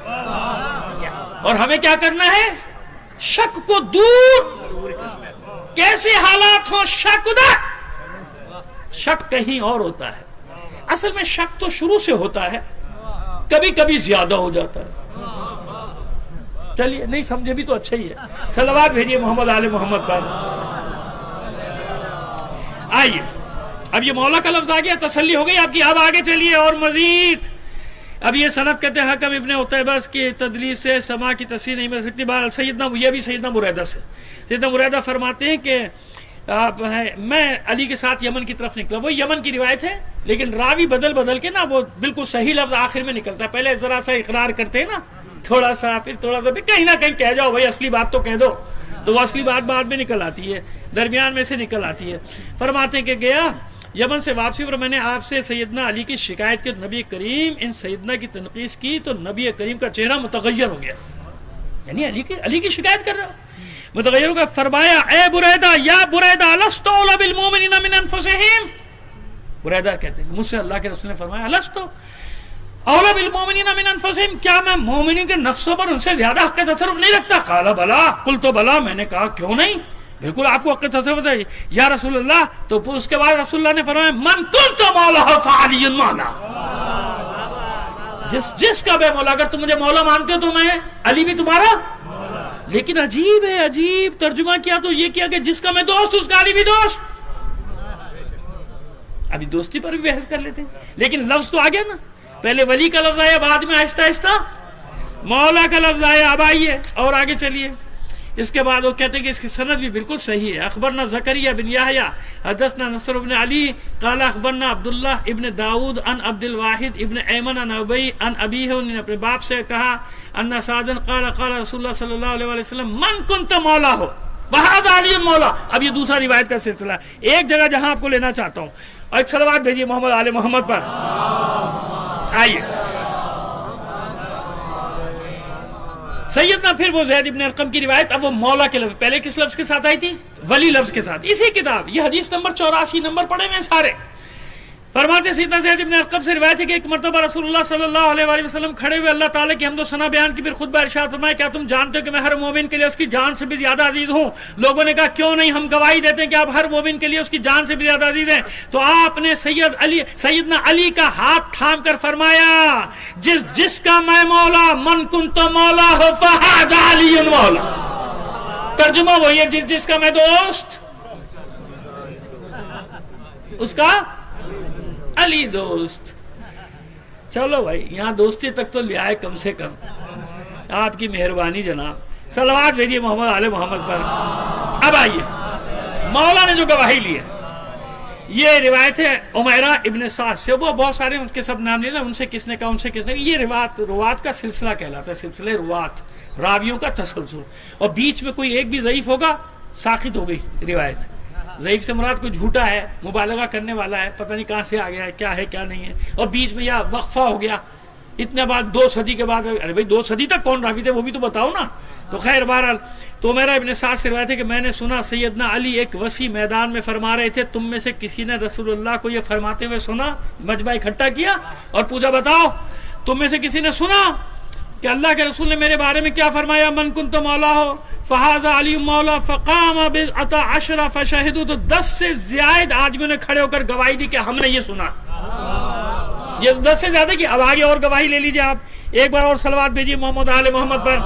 اور ہمیں کیا کرنا ہے؟ شک کو دور، کیسے حالات ہوں شک ادھر، شک کہیں اور ہوتا ہے. اصل میں شک تو شروع سے ہوتا ہے، کبھی کبھی زیادہ ہو جاتا ہے. چلیے نہیں سمجھے بھی تو اچھا ہی ہے. صلوات بھیجیے محمد آل محمد پر. آئیے اب یہ مولا کا لفظ آ گیا، تسلی ہو گئی آپ کی. اب آگے چلیے اور مزید. اب یہ سند کہتے ہیں حکم ابن عتیبہ کی تدلیس سے سما کی تصحیح نہیں مل سکتی. بہرحال سیدنا، یہ بھی سیدنا بریدہ سے، سیدنا بریدہ فرماتے ہیں کہ میں علی کے ساتھ یمن کی طرف نکلا. وہ یمن کی روایت ہے لیکن راوی بدل بدل کے نا وہ بالکل صحیح لفظ آخر میں نکلتا ہے. پہلے ذرا سا اقرار کرتے ہیں نا تھوڑا سا، پھر تھوڑا سا کہیں نہ کہیں کہہ جاؤ بھائی اصلی بات تو کہہ دو، تو وہ اصلی بات بعد میں نکل آتی ہے، درمیان میں سے نکل آتی ہے. فرماتے ہیں کہ گیا یمن سے واپسی پر میں نے آپ سے سیدنا علی کی شکایت کی. نبی کریم ان سیدنا کی تنقیص کی تو نبی کریم کا چہرہ متغیر ہو گیا، یعنی علی کی شکایت کر رہا متغیر کا. فرمایا اے بریدہ یا بریدہ لست اولی بالمؤمنین من انفسہم. بریدہ کہتے ہیں مجھ سے اللہ کے رسول نے فرمایا لست اولی بالمؤمنین من انفسہم، کیا میں مومنین کے نفسوں پر ان سے زیادہ حق تصرف نہیں رکھتا؟ قال بلا، قلت بلا، میں نے کہا کیوں نہیں، بالکل آپ کو حق تصرف ہے یا رسول اللہ. تو اس کے بعد رسول اللہ نے فرمایا من کنت مولا فعلی مولا، جس کا بے مولا، اگر تم مجھے مولا مانتے ہو تو میں علی بھی تمہارا. لیکن عجیب ہے، عجیب ترجمہ کیا تو یہ کیا کہ جس کا میں دوست اس کا علی بھی دوست. ابھی دوستی پر بھی بحث کر لیتے ہیں، لیکن لفظ تو آ گیا نا. پہلے ولی کا لفظ آیا، بعد میں آہستہ آہستہ مولا کا لفظ آیا. اب آئیے اور آگے چلیے. اس کے بعد وہ کہتے ہیں کہ اس کی سند بھی بالکل صحیح ہے. اخبرنا زکریا بن یحییٰ حدثنا نصر بن علی قال اخبرنا عبداللہ ابن داود عن عبد الواحد ابن ایمن عن ابی عن ابیہ، انہوں نے اپنے باپ سے کہا ان سعدا قال قال رسول اللہ صلی اللہ علیہ وسلم من کنت مولا ہو وہذا علی مولا. اب یہ دوسرا روایت کا سلسلہ ہے. ایک جگہ جہاں آپ کو لینا چاہتا ہوں، اور ایک صلوات بھیجیے محمد آل محمد پر. آئیے سیدنا پھر وہ زید ابن ارقم کی روایت. اب وہ مولا کے لفظ پہلے کس لفظ کے ساتھ آئی تھی؟ ولی لفظ کے ساتھ. اسی کتاب یہ حدیث نمبر 84 نمبر پڑے ہوئے سارے. فرماتے سیدنا زید ابن ارقم سے روایت ہے کہ ایک مرتبہ رسول اللہ صلی اللہ علیہ وآلہ وسلم کھڑے ہوئے اللہ تعالیٰ کی حمد و ثنا بیان کی، پھر خطبہ ارشاد فرمایا کیا تم جانتے ہو کہ میں ہر مومن کے لیے اس کی جان سے بھی زیادہ عزیز ہوں؟ لوگوں نے کہا کیوں نہیں، ہم گواہی دیتے ہیں کہ آپ ہر مومن کے لیے اس کی جان سے بھی زیادہ عزیز ہیں. تو آپ نے سیدنا علی کا ہاتھ تھام کر فرمایا جس کا میں مولا من کنت مولا ہو فہذا علی مولا. ترجمہ وہی ہے جس کا میں دوست اس کا علی دوست. چلو بھائی یہاں دوستی تک تو لے آئے کم سے کم. آپ کی مہربانی جناب. صلوات بھیجیے محمد آل محمد پر. اب آئیے مولا نے جو گواہی لی ہے، یہ روایت ہے عمیرہ ابن سعد سے. وہ بہت سارے ان کے سب نام لینا، ان سے کس نے کہا ان سے کس نے. یہ روات کا سلسلہ کہلاتا ہے، سلسلہ روات، راویوں کا تسلسل. اور بیچ میں کوئی ایک بھی ضعیف ہوگا ساقط ہو گئی روایت. ضعیف سے مراد کوئی جھوٹا ہے، مبالغہ کرنے والا ہے، پتہ نہیں کہاں سے آ گیا ہے، کیا نہیں ہے. اور بیچ میں یا وقفہ ہو گیا اتنے بعد 2 صدی کے بعد. ارے بھائی 2 صدی تک کون راوی تھے وہ بھی تو بتاؤ نا. تو خیر بہرحال تو میرا ابن سعد سے روایت ہے کہ میں نے سنا سیدنا علی ایک وسیع میدان میں فرما رہے تھے. تم میں سے کسی نے رسول اللہ کو یہ فرماتے ہوئے سنا؟ مجمع اکٹھا کیا اور پوچھا بتاؤ تم میں سے کسی نے سنا کہ اللہ کے رسول نے میرے بارے میں کیا فرمایا؟ من کنت مولا ہو فہذا علی مولا. فقام بضعۃ عشر فشہدوا. تو 10 سے زائد آدمیوں نے کھڑے ہو کر گواہی دی کہ ہم نے یہ سنا. یہ 10 سے زیادہ کی. اب آگے اور گواہی لے لیجئے آپ. ایک بار اور صلوات بھیجیے محمد آل محمد پر.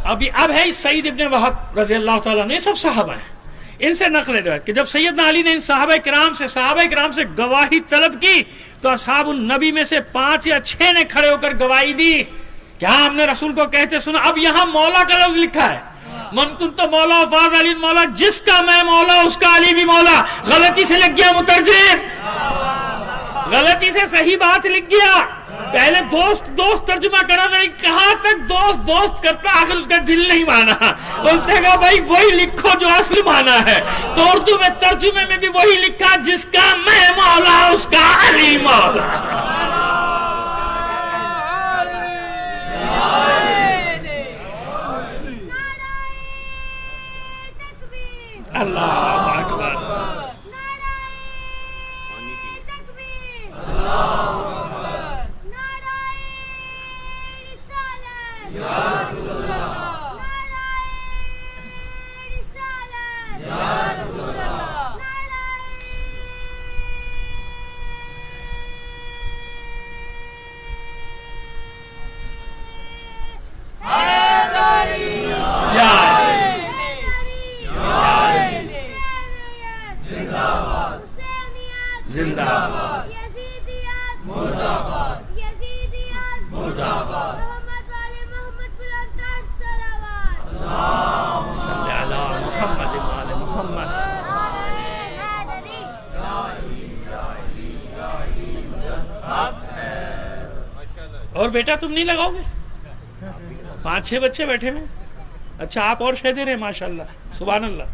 اب ہے سعید ابن وہب رضی اللہ تعالیٰ عنہ. یہ سب صحابہ ہیں. ان سے نقل روایت کہ جب سیدنا علی نے ان صحابہ کرام سے گواہی طلب کی تو اصحاب النبی میں سے 5 یا 6 نے کھڑے ہو کر گواہی دی کہ ہاں ہم نے رسول کو کہتے سنا. اب یہاں مولا کا لفظ لکھا ہے من کنت مولا فاز علی مولا. جس کا میں مولا اس کا علی بھی مولا. غلطی سے لکھ گیا مترجم، غلطی سے صحیح بات لکھ گیا. پہلے دوست ترجمہ کرا تھا، کہاں تک دوست کرتا، آخر اس کا دل نہیں مانا. اس نے کہا بھائی وہی لکھو جو اصل مانا ہے. تو اردو میں ترجمے میں بھی وہی لکھا جس کا میں مولا اس کا علی مولا. اللہ اکبر. زندہ باد یزیدیت مرد آباد یزیدیت مرد آباد محمد والے محمد بلندر صلوات اللہم صلی علی محمد والے محمد. اور بیٹا تم نہیں لگاؤ گے؟ 5-6 بچے بیٹھے ہوئے. اچھا آپ اور شہ دے رہے ہیں ماشاءاللہ سبحان اللہ.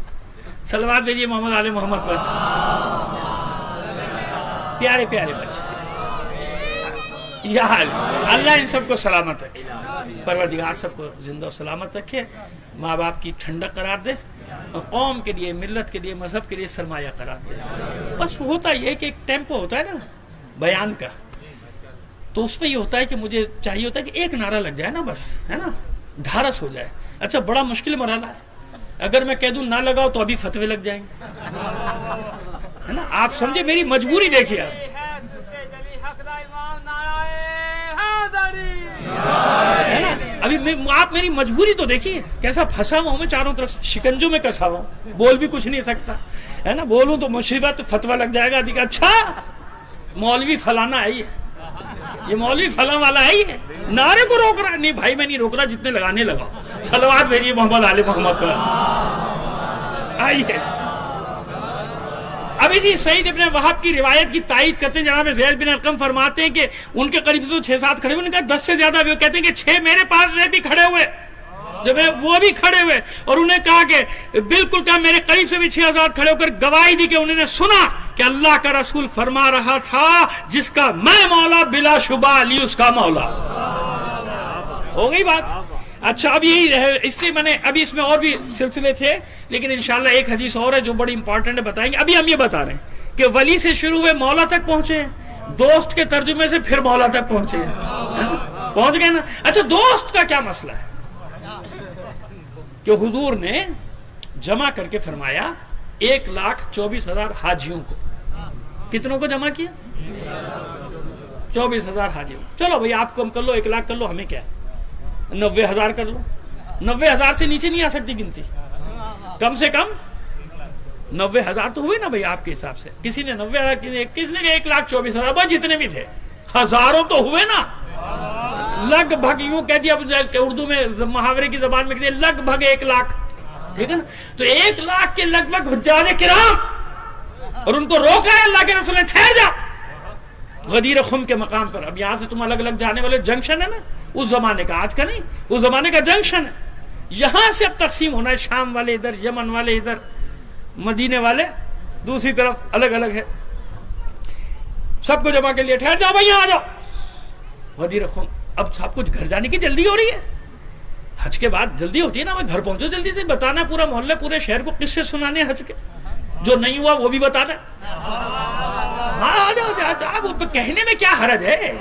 صلوات بھیجیے محمد آل محمد پر. پیارے بچے یا اللہ ان سب کو سلامت رکھے. پروردگار سب کو زندہ و سلامت رکھے. ماں باپ کی ٹھنڈک قرار دے اور قوم کے لیے، ملت کے لیے، مذہب کے لیے سرمایہ قرار دے. بس ہوتا یہ کہ ایک ٹیمپو ہوتا ہے نا بیان کا، تو اس میں یہ ہوتا ہے کہ مجھے چاہیے ہوتا ہے کہ ایک نعرہ لگ جائے نا، بس ہے نا، ڈھارس ہو جائے. اچھا بڑا مشکل مرحلہ ہے. اگر میں کہہ دوں نہ لگاؤ تو ابھی فتوے لگ جائیں گے، ہے نا. آپ سمجھے میری مجبوری. دیکھیے آپ ہے نا. ابھی آپ میری مجبوری تو دیکھیے کیسا پھنسا ہوا ہوں میں چاروں طرف, شکنجوں میں کسا ہوا ہوں, بول بھی کچھ نہیں سکتا ہے نا. بولوں تو مصیبت, فتویٰ لگ جائے گا. اچھا مولوی فلانا ہے, یہ مولوی فلاں والا ہے, یہ نعرے کو روک رہا. نہیں بھائی میں نہیں روک رہا, جتنے لگانے لگا. صلوات بھیجیے محمد آل محمد پر. آئیے ابھی جی سعید ابن وہب کی روایت کی تائید کرتے ہیں. جناب زید بن ارقم فرماتے ہیں کہ ان کے قریب تو 6-7 کھڑے ہوئے, انہوں نے کہا 10 سے زیادہ بھی. وہ کہتے ہیں کہ 6 میرے پاس رہ بھی کھڑے ہوئے, جب وہ بھی کھڑے ہوئے, اور انہیں کہا کہ بالکل کہا میرے قریب سے بھی 6,000 کھڑے ہو کر گواہی دی کہ انہوں نے سنا کہ اللہ کا رسول فرما رہا تھا جس کا میں مولا بلا شبہ علی اس کا مولا. ہو گئی بات. اچھا اب یہی ہے, اس لیے میں نے ابھی اس میں اور بھی سلسلے تھے, لیکن انشاءاللہ ایک حدیث اور ہے جو بڑی امپورٹنٹ ہے, بتائیں گے. ابھی ہم یہ بتا رہے ہیں کہ ولی سے شروع ہوئے مولا تک پہنچے, دوست کے ترجمے سے پھر مولا تک پہنچے, پہنچ گئے نا. اچھا دوست کا کیا مسئلہ ہے کہ حضور نے جمع کر کے فرمایا 1,24,000 حاجیوں کو. کتنوں کو جمع کیا؟ 24,000 حاجیوں. چلو بھئی آپ کم کر لو, 1 لاکھ کر لو, ہمیں کیا, 90,000 کر لو. 90,000 سے نیچے نہیں آ سکتی گنتی, کم سے کم 90,000 تو ہوئے نا بھئی آپ کے حساب سے. کسی نے 90,000, کسی نے 1,24,000, بس جتنے بھی تھے, ہزاروں تو ہوئے نا. لگ بھگ یوں کہہ دیا اردو میں محاورے کی زبان میں کہہ دیا لگ بھگ 1 لاکھ, ٹھیک ہے نا. تو 1 لاکھ کے لگ بھگ حجاج کرام, اور ان کو روکا ہے اللہ کے رسول نے, ٹھہر جا غدیر خم کے مقام پر. اب یہاں سے تم الگ الگ جانے والے جنکشن ہے نا, اس زمانے کا, آج کا نہیں, اس زمانے کا جنکشن ہے. یہاں سے اب تقسیم ہونا ہے, شام والے ادھر, یمن والے ادھر, مدینے والے دوسری طرف, الگ الگ ہے. سب کو جمع کے لیے ٹھہر جاؤ بھائی, یہاں آ جاؤ غدیر خم. اب سب کچھ گھر جانے کی جلدی ہو رہی ہے, حج کے بعد جلدی ہوتی ہے نا, گھر پہنچو جلدی سے, بتانا پورا محلے پورے شہر کو قصے سنانے حج کے, جو نہیں ہوا وہ بھی بتانا. ہاں جاؤ, کہنے میں کیا حرج ہے,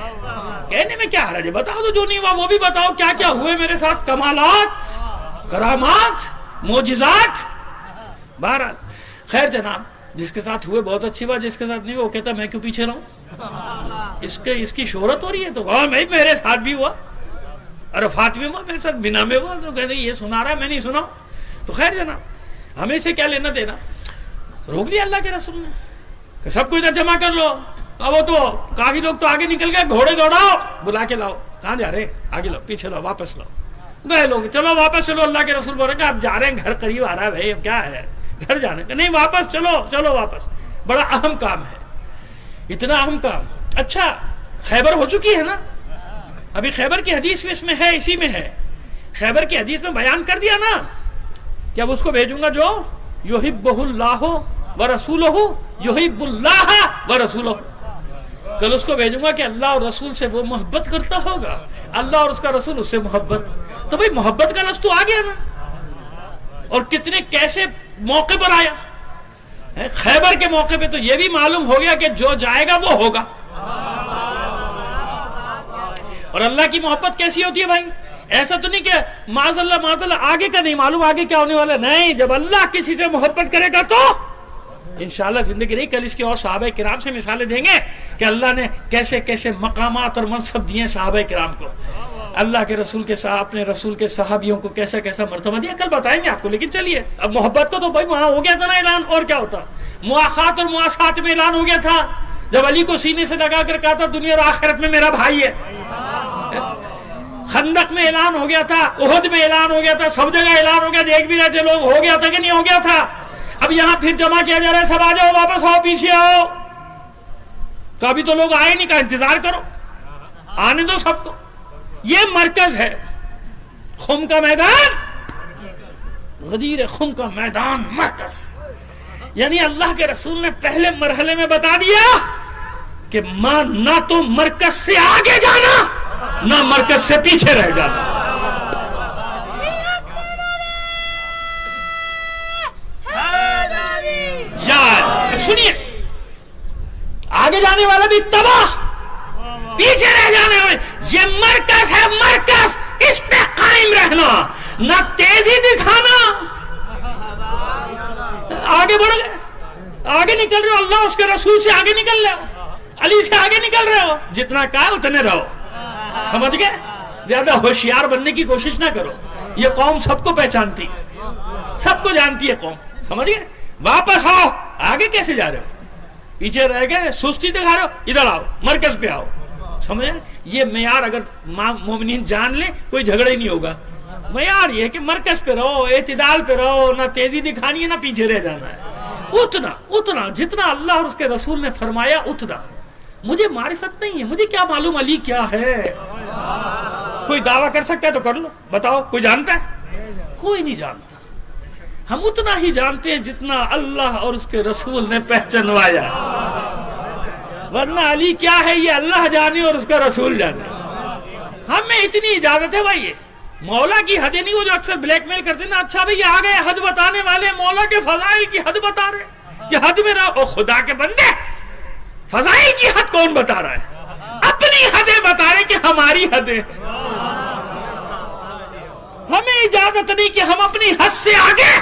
کہنے میں کیا حرج ہے, بتاؤ. تو جو نہیں ہوا وہ بھی بتاؤ, کیا کیا ہوئے میرے ساتھ, کمالات, کرامات, معجزات. بہرحال خیر جناب, جس کے ساتھ ہوئے بہت اچھی بات, جس کے ساتھ نہیں وہ کہتا میں کیوں پیچھے رہوں, اس کی شہرت ہو رہی ہے. تو ہاں میرے ساتھ بھی ہوا, عرفات میں ہوا, میرے ساتھ بنا میں ہوا. تو کہتے یہ سنا رہا, میں نہیں سنا. تو خیر جناب ہمیں سے کیا لینا دینا. روک لیا اللہ کے رسول نے کہ سب کو ادھر جمع کر لو. اب وہ تو کافی لوگ تو آگے نکل گئے, گھوڑے دوڑاؤ, بلا کے لاؤ. کہاں جا رہے, آگے لاؤ, پیچھے لاؤ, واپس لاؤ. گئے لوگ, چلو واپس چلو. اللہ کے رسول بولے کہ آپ جا رہے ہیں, گھر قریب آ رہا ہے بھائی, اب کیا ہے گھر جانے کا, نہیں واپس چلو, چلو واپس. بڑا اہم کام ہے, اتنا اہم کام. اچھا خیبر ہو چکی ہے نا, ابھی خیبر کی حدیث میں اس میں ہے, اسی میں ہے. خیبر کی حدیث میں بیان کر دیا نا کہ اب اس کو بھیجوں گا جو یحبہ اللہ ورسولہ یحب اللہ ورسولہ. کل اس کو بھیجوں گا کہ اللہ اور رسول سے وہ محبت کرتا ہوگا, اللہ اور اس کا رسول اس سے محبت. تو بھئی محبت کا لفظ تو آ گیا نا, اور کتنے کیسے موقع پر آیا. خیبر کے موقع پہ تو یہ بھی معلوم ہو گیا کہ جو جائے گا وہ ہوگا. اور اللہ کی محبت کیسی ہوتی ہے بھائی, ایسا تو نہیں کہ معاذ اللہ آگے کا نہیں معلوم, آگے کیا ہونے والا. نہیں, جب اللہ کسی سے محبت کرے گا تو انشاءاللہ زندگی رہی. کل اس کی اور صحابہ کرام سے مثالیں دیں گے کہ اللہ نے کیسے کیسے مقامات اور منصب دیے صحابہ کرام کو. اللہ کے رسول کے صاحب, اپنے رسول کے صحابیوں کو کیسا کیسا مرتبہ دیا, کل بتائیں گے آپ کو. لیکن چلیے, اب محبت کا تو بھائی وہاں ہو گیا تھا نا اعلان, اور کیا ہوتا. مواخات اور مواسات میں اعلان ہو گیا تھا, جب علی کو سینے سے لگا کر کہا تھا دنیا اور آخرت میں میرا بھائی ہے. خندق میں اعلان ہو گیا تھا, احد میں اعلان ہو گیا تھا, سب جگہ اعلان ہو گیا, دیکھ بھی رہے تھے لوگ, ہو گیا تھا کہ نہیں ہو گیا تھا. اب یہاں پھر جمع کیا جا رہا ہے, سب آ جاؤ, واپس آؤ, پیچھے آؤ. تو ابھی تو لوگ آئے نہیں, کہا انتظار کرو, آنے دو سب کو. یہ مرکز ہے خم کا میدان, غدیر خم کا میدان مرکز. یعنی اللہ کے رسول نے پہلے مرحلے میں بتا دیا کہ ماں نہ تو مرکز سے آگے جانا نہ مرکز سے پیچھے رہ جانا. یار سنیے, آگے جانے والا بھی تباہ, پیچھے رہ جانے والے. یہ مرکز ہے, مرکز, اس پہ قائم رہنا, نہ تیزی دکھانا. آگے بڑھ گئے, آگے نکل رہے ہو, اللہ اس کے رسول سے آگے نکل رہے ہو, علی سے آگے نکل رہے ہو, جتنا کہا اتنے رہو. سمجھ گئے, زیادہ ہوشیار بننے کی کوشش نہ کرو. یہ قوم سب کو پہچانتی ہے, سب کو جانتی ہے قوم, سمجھ گئے؟ واپس آؤ. آگے کیسے جا رہے ہو؟ پیچھے رہ گئے, سستی دکھا رہے ہو, ادھر آؤ, مرکز پہ آؤ. سمجھے؟ یہ معیار اگر مومنین جان لیں کوئی جھگڑا ہی نہیں ہوگا. معیار یہ ہے کہ مرکز پہ رہو, اعتدال پہ رہو, نہ تیزی دکھانی ہے نہ پیچھے رہ جانا ہے. اتنا جتنا اللہ اور اس کے رسول نے فرمایا اتنا. مجھے معرفت نہیں ہے, مجھے کیا معلوم علی کیا ہے. کوئی دعویٰ کر سکتا ہے تو کر لو, بتاؤ کوئی جانتا ہے؟ کوئی نہیں جانتا. ہم اتنا ہی جانتے ہیں جتنا اللہ اور اس کے رسول نے پہچنوایا, ورنہ علی کیا ہے یہ اللہ جانے اور اس کا رسول جانے. ہمیں اتنی اجازت ہے بھائی. مولا کی حدیں نہیں, وہ جو اکثر بلیک میل کرتے نا, اچھا بھئی آ گئے حد بتانے والے, مولا کے فضائل کی حد بتا رہے, یہ حد میں رہا. خدا کے بندے, فضائل کی حد کون بتا رہا ہے؟ اپنی حدیں بتا رہے کہ ہماری حدیں. ہمیں اجازت نہیں کہ ہم اپنی حد سے آگے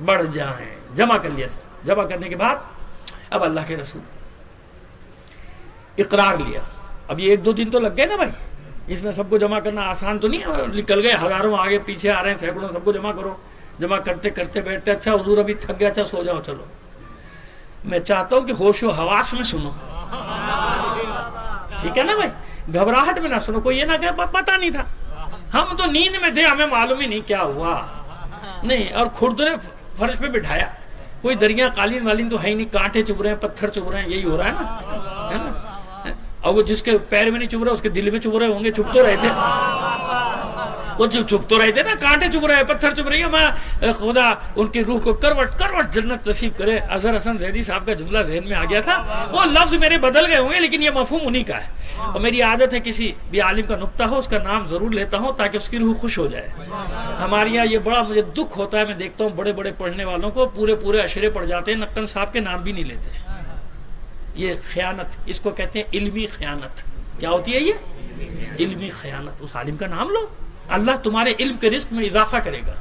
بڑھ جائیں. جمع کر لیا. جمع کرنے کے بعد اب اللہ کے رسول اقرار لیا. اب یہ 1-2 دن تو لگ گئے نا بھائی, اس میں سب کو جمع کرنا آسان تو نہیں ہے. نکل گئے ہزاروں, آگے پیچھے آ رہے ہیں سینکڑوں, سب کو جمع کرو. جمع کرتے کرتے بیٹھتے, اچھا حضور ابھی تھک گیا, اچھا سو جاؤ. چلو میں چاہتا ہوں کہ ہوش و حواس میں سنو, ٹھیک ہے نا بھائی؟ گھبراہٹ میں نہ سنو. کوئی یہ نہ کہ پتہ نہیں تھا, ہم تو نیند میں تھے, ہمیں معلوم ہی نہیں کیا ہوا. نہیں, اور کھردرے فرش پہ بٹھایا. کوئی دریا قالین والین تو ہے ہی نہیں, کانٹے چبھ رہے ہیں, پتھر چبھ رہے ہیں, یہی ہو رہا ہے نا. اور وہ جس کے پیر میں نہیں چبھ رہا اس کے دل میں چبھ رہے ہوں گے. چبھ تو رہے تھے, وہ جو چبھ تو رہے تھے نا, کانٹے چبھ رہے ہیں, پتھر چبھ رہے ہیں. میں خدا ان کی روح کو کروٹ جنت نصیب کرے. اظہر حسن زیدی صاحب کا جملہ ذہن میں آ گیا تھا, وہ لفظ میرے بدل گئے ہوں گے لیکن یہ مفہوم انہی کا ہے. اور میری عادت ہے کسی بھی عالم کا نکتہ ہو اس کا نام ضرور لیتا ہوں تاکہ اس کی روح خوش ہو جائے. ہمارے یہاں یہ بڑا مجھے دکھ ہوتا ہے, میں دیکھتا ہوں بڑے بڑے پڑھنے والوں کو پورے اشرے پڑھ جاتے ہیں, نقن صاحب کے نام بھی نہیں لیتے. یہ خیانت, اس کو کہتے ہیں علمی خیانت. کیا ہوتی ہے یہ؟ علمی خیانت. اس عالم کا نام لو, اللہ تمہارے علم کے رزق میں اضافہ کرے گا.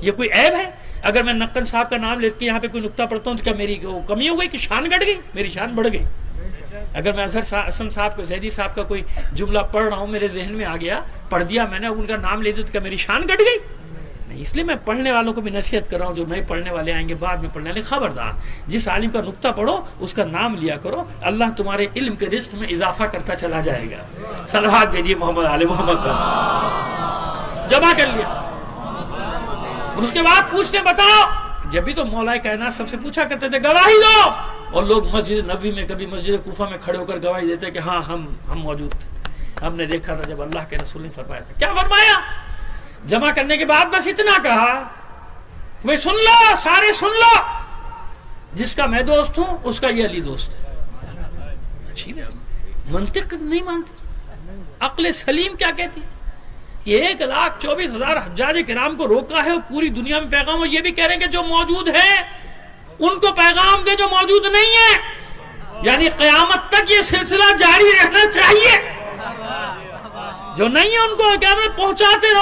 یہ کوئی عیب ہے؟ اگر میں نقن صاحب کا نام لیتے یہاں پہ کوئی نقطہ پڑھتا ہوں تو کیا میری کمی ہو گئی کہ شان گھٹ گئی؟ میری شان بڑھ گئی. اگر میں اظہر حسن صاحب کو, زیدی صاحب کا کوئی جملہ پڑھ رہا ہوں, میرے ذہن میں آ گیا, پڑھ دیا میں نے, ان کا نام لے دیا تو کیا میری شان گھٹ گئی؟ نہیں. اس لیے میں پڑھنے والوں کو بھی نصیحت کر رہا ہوں, جو نئے پڑھنے والے آئیں گے بعد میں پڑھنے والے, خبردار جس عالم کا نقطہ پڑھو اس کا نام لیا کرو, اللہ تمہارے علم کے رزق میں اضافہ کرتا چلا جائے گا. صلوات بھیجیے محمد آل محمد پر. جمع کر لیا. اور اس کے بعد پوچھتے بتاؤ. جب بھی تو مولا کائنات سب سے پوچھا کرتے تھے گواہی دو, اور لوگ مسجد نبوی میں, کبھی مسجد کوفہ میں کھڑے ہو کر گواہی دیتے کہ ہاں ہم موجود تھے, ہم نے دیکھا تھا جب اللہ کے رسول نے فرمایا تھا. کیا فرمایا؟ جمع کرنے کے بعد بس اتنا کہا, بھئی سن لو, سارے سن لو, جس کا میں دوست ہوں اس کا یہ علی دوست ہے. منطق نہیں مانتے, عقل سلیم کیا کہتی؟ یہ 1,24,000 حجاج کرام کو روکا ہے, اور پوری دنیا میں پیغام, اور یہ بھی کہہ رہے ہیں کہ جو موجود ہے ان کو پیغام دے جو موجود نہیں ہے. یعنی قیامت تک یہ سلسلہ جاری رہنا چاہیے. جو نہیں ہے ان کو کہہ رہے پہنچاتے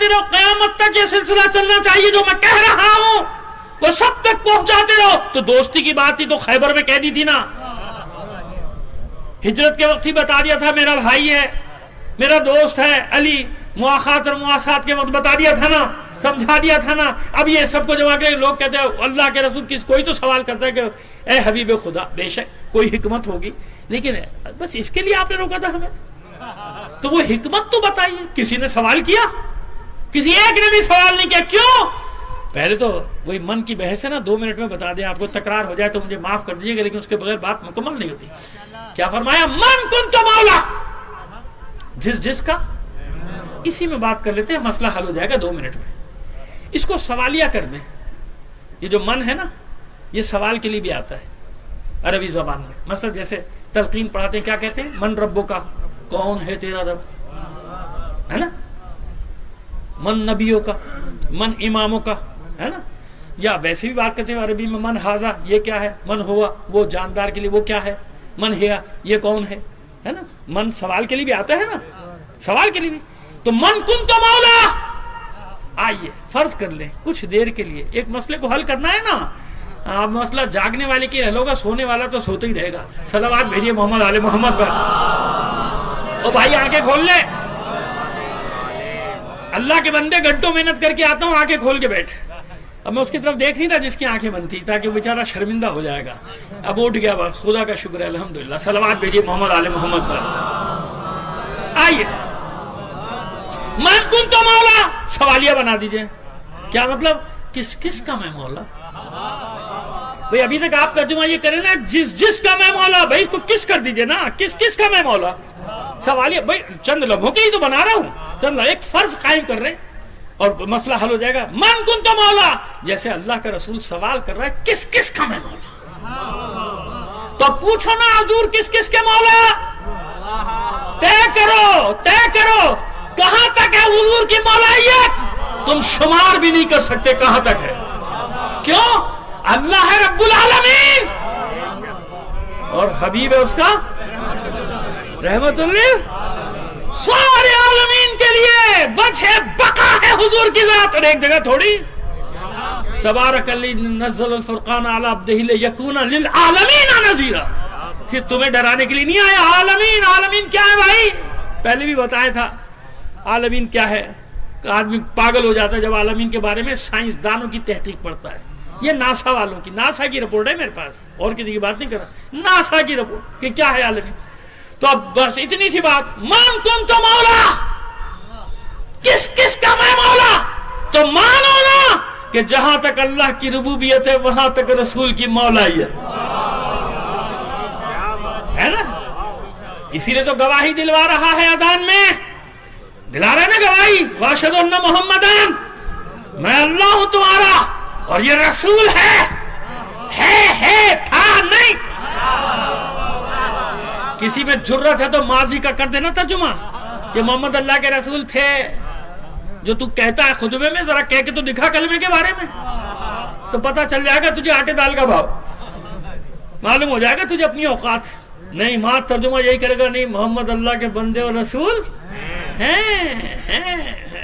رہو, قیامت تک یہ سلسلہ چلنا چاہیے. جو میں کہہ رہا ہوں وہ سب تک پہنچاتے رہو. تو دوستی کی بات تھی تو خیبر میں کہہ دی تھی نا, ہجرت کے وقت ہی بتا دیا تھا میرا بھائی ہے, میرا دوست ہے علی. مواخات اور مواسات کے وقت بتا دیا تھا نا, سمجھا دیا تھا نا. اب یہ سب کو جمع کرے, لوگ کہتے ہیں اللہ کے رسول کوئی تو سوال کرتا ہے کہ اے حبیب خدا, بے شک کوئی حکمت ہوگی, لیکن بس اس کے لیے آپ نے روکا تھا ہمیں, تو وہ حکمت تو بتائیے. کسی نے سوال کیا؟ کسی ایک نے بھی سوال نہیں کیا. کیوں؟ پہلے تو وہی من کی بحث ہے نا, 2 منٹ میں بتا دیں. آپ کو تکرار ہو جائے تو مجھے معاف کر دیجیے گا, لیکن اس کے بغیر بات مکمل نہیں ہوتی. کیا فرمایا؟ من کنت مولا, جس کا, اسی میں بات کر لیتے ہیں, مسئلہ حل ہو جائے گا 2 منٹ میں. اس کو سوالیہ کر دیں. یہ جو من ہے نا, یہ سوال کے لیے بھی آتا ہے عربی زبان میں. مثلا جیسے تلقین پڑھاتے ہیں, کیا کہتے ہیں؟ من ربو کا, کون ہے تیرا رب, ہے نا. من نبیوں کا, من اماموں کا, ہے نا. یا ویسے بھی بات کرتے ہیں عربی میں, من ہاذا, یہ کیا ہے. من ہوا, وہ جاندار کے لیے وہ کیا ہے. من ہیا, یہ کون ہے نا. من سوال کے لیے بھی آتا ہے نا, سوال کے لیے بھی. تو من کن تو مولا. آئیے فرض کر لیں کچھ دیر کے لیے ایک مسئلے کو حل کرنا ہے نا. آپ مسئلہ جاگنے والے کی رہ لوگا, سونے والا تو سوتا ہی رہے گا. صلوات بھیجیے محمد آل محمد پر. او بھائی آنکھیں کھول لے، اللہ کے بندے گھنٹوں محنت کر کے آتا ہوں، آنکھیں کھول کے بیٹھ. اب میں اس کی طرف دیکھ نہیں رہا جس کی آنکھیں بند تھی، تاکہ وہ بیچارہ شرمندہ ہو جائے گا. اب اٹھ گیا، خدا کا شکر ہے الحمدللہ. صلوات بھیجیے محمد آل محمد پر. آئیے من کنت مولا، سوالیہ بنا دیجئے. کیا مطلب؟ کس کا میں مولا؟ بھئی ابھی تک آپ ترجمہ یہ کریں نا جس کا میں مولا، بھئی اس کو کس کر دیجئے نا، کس کا میں مولا. سوالیہ بھئی چند لمحوں کے ہی تو بنا رہا ہوں، چند ایک فرض قائم کر رہے ہیں اور مسئلہ حل ہو جائے گا. من کنت مولا، جیسے اللہ کا رسول سوال کر رہا ہے کس کا میں مولا. تو پوچھو نا حضور کس کے مولا، طے کرو کہاں تک ہے حضور کی مولائیت. تم شمار بھی نہیں کر سکتے کہاں تک ہے. کیوں؟ اللہ ہے رب العالمین اور حبیب ہے اس کا رحمت اللہ سارے عالمین کے لیے. وجہ بقا ہے حضور کی ذات. اور ایک جگہ تھوڑی تبارک الذی نزل الفرقان علی عبدہ لیکون للعالمین نذیرا. صرف تمہیں ڈرانے کے لیے نہیں آیا. عالمین کیا ہے بھائی؟ پہلے بھی بتایا تھا عالمین کیا ہے. آدمی پاگل ہو جاتا ہے جب عالمین کے بارے میں سائنسدانوں کی تحقیق پڑھتا ہے. یہ ناسا والوں کی، ناسا کی رپورٹ ہے میرے پاس، اور کسی کی بات نہیں کر رہا، ناسا کی رپورٹ کہ کیا ہے عالمین. تو اب بس اتنی سی بات، من کنت مولا، کس کا میں مولا. تو مانو نا کہ جہاں تک اللہ کی ربوبیت ہے وہاں تک رسول کی مولائیت ہے نا. اسی لیے تو گواہی دلوا رہا ہے اذان میں، دلا رہا ہے نا گواہی، واشہد ان محمدن، میں اللہ ہوں تمہارا اور یہ رسول ہے تھا نہیں. کسی میں جرت ہے تو ماضی کا کر دینا ترجمہ کہ محمد اللہ کے رسول تھے. جو تو کہتا ہے خطبے میں ذرا کہہ کے تو دکھا کلمے کے بارے میں، تو پتہ چل جائے گا تجھے آٹے دال کا بھاؤ، معلوم ہو جائے گا تجھے اپنی اوقات. نہیں ماں ترجمہ یہی کرے گا، نہیں محمد اللہ کے بندے اور رسول ہیں.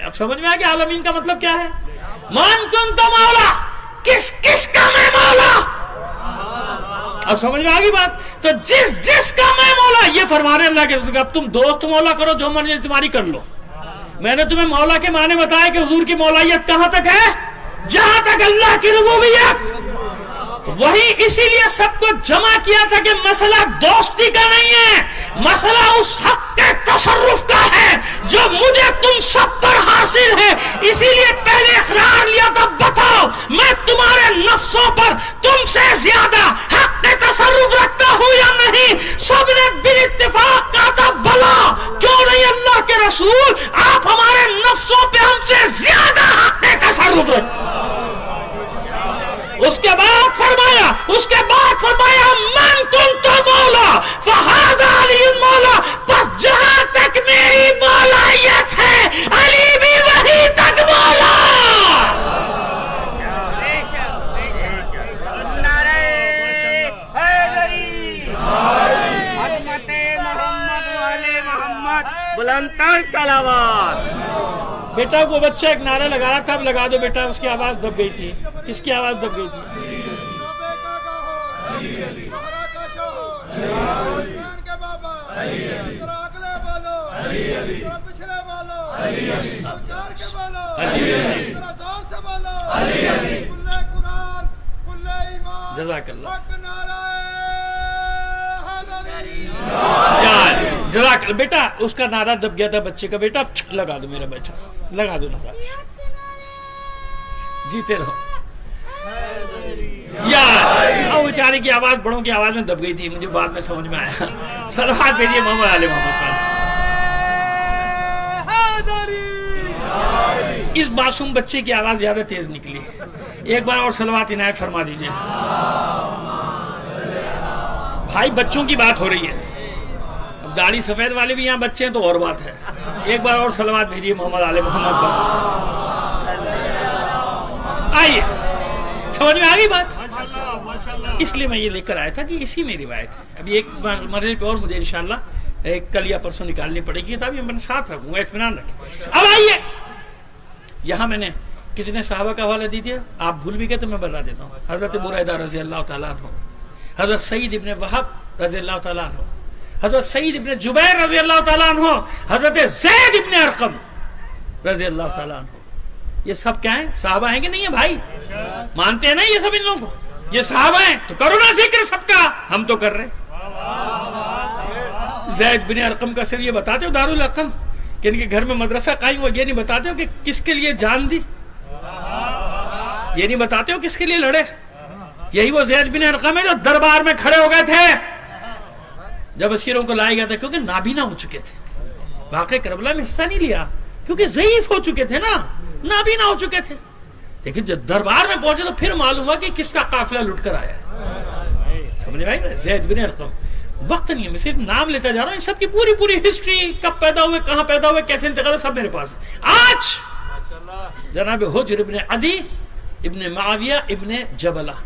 اب سمجھ میں آ گیا عالمین کا مطلب کیا ہے. من کنت مولا، کس کا میں مولا. اب سمجھ میں آ گئی بات. تو جس کا میں مولا، یہ فرما رہے اللہ کے رسول. اب تم دوست مولا کرو، جو مرضی تمہاری کر لو. میں نے تمہیں مولا کے معنی بتایا کہ حضور کی مولائیت کہاں تک ہے، جہاں تک اللہ کی ربوبیت. وہی اسی لیے سب کو جمع کیا تھا کہ مسئلہ دوستی کا نہیں ہے، مسئلہ اس حق کے تصرف کا ہے جو مجھے تم سب پر حاصل ہے. اسی لیے پہلے اقرار لیا تھا، بتاؤ میں تمہارے نفسوں پر تم سے زیادہ حق کے تصرف رکھتا ہوں یا نہیں. سب نے بال اتفاق کہا تھا بلا، کیوں نہیں اللہ کے رسول، آپ ہمارے نفسوں پہ ہم سے زیادہ حق کے تصرف رکھتے. اس کے بعد فرمایا من کنت مولا فہذا علی مولا. بس جہاں تک میری مولائیت ہے علی بھی وہی تک مولا. بلندتر صلوات. بیٹا کو بچہ ایک نعرہ لگا رہا تھا، اب لگا دو بیٹا. اس کی آواز دب گئی تھی. کس کی آواز دب گئی تھی؟ جزاک اللہ. جزاک اللہ. بیٹا اس کا نعرہ دب گیا تھا بچے کا. بیٹا لگا دو میرا بیٹا، لگا دو نعرہ. جیتے رہو. یار بیچارے کی آواز بڑوں کی آواز میں دب گئی تھی، مجھے بعد میں سمجھ میں آیا. صلوات بھیجیے محمد علی محمد پر. اس معصوم بچے کی آواز زیادہ تیز نکلی. ایک بار اور صلوات عنایت فرما دیجئے. بھائی بچوں کی بات ہو رہی ہے، اب داڑھی سفید والے بھی یہاں بچے ہیں تو اور بات ہے. ایک بار اور صلوات بھیجیے محمد علی محمد پر. آئیے سمجھ میں آ گئی بات. اس لیے میں یہ لے کر آیا تھا کہ اسی میں روایت ہے. ابھی ایک مرحلے پہ اور مجھے انشاءاللہ کل یا پرسوں نکالنی پڑے گی، تب میں ساتھ رکھوں گا، اطمینان رکھیں. اب آئیے یہاں میں نے کتنے صحابہ کا حوالہ دی دیا، آپ بھول بھی گئے تو میں بتا دیتا ہوں. حضرت بریدہ رضی اللہ تعالیٰ عنہ، حضرت سعید ابن وہب رضی اللہ تعالیٰ عنہ، حضرت سعید ابن جبیر رضی اللہ تعالیٰ عنہ، حضرت زید ابن ارقم رضی اللہ تعالیٰ عنہ، یہ سب کیا ہیں؟ صحابہ ہیں کہ نہیں ہیں بھائی؟ مانتے ہیں نا یہ سب ان لوگوں کو؟ یہ صحابہ ہیں تو کرو نا ذکر سب کا، ہم تو کر رہے ہیں۔ زید بن ارقم کا صرف یہ بتاتے ہو دارالارقم کہ ان کے گھر میں مدرسہ قائم ہوا، یہ نہیں بتاتے ہو کہ کس کے لیے جان دی، یہ نہیں بتاتے ہو کس کے لیے لڑے؟ یہی وہ زید بن ارقم ہے جو دربار میں کھڑے ہو گئے تھے جب اسیروں کو لایا گیا تھا، کیونکہ نابینا ہو چکے تھے، واقعہ کربلا میں حصہ نہیں لیا کیونکہ ضعیف ہو چکے تھے نا، نابینا ہو چکے تھے، لیکن جب دربار میں پہنچے تو پھر معلوم ہوا کہ کس کا قافلہ لٹ کر آیا ہے۔ سمجھے بھائی؟ زید بن ارقم، وقت نہیں ہے، میں صرف نام لیتا جا رہا ہوں، ان سب کی پوری ہسٹری، کب پیدا ہوئے، کہاں پیدا ہوئے، کیسے انتقال ہوئے، سب میرے پاس ہے۔ آج جناب حجر ابن عدی ابن معاویہ ابن جبلہ،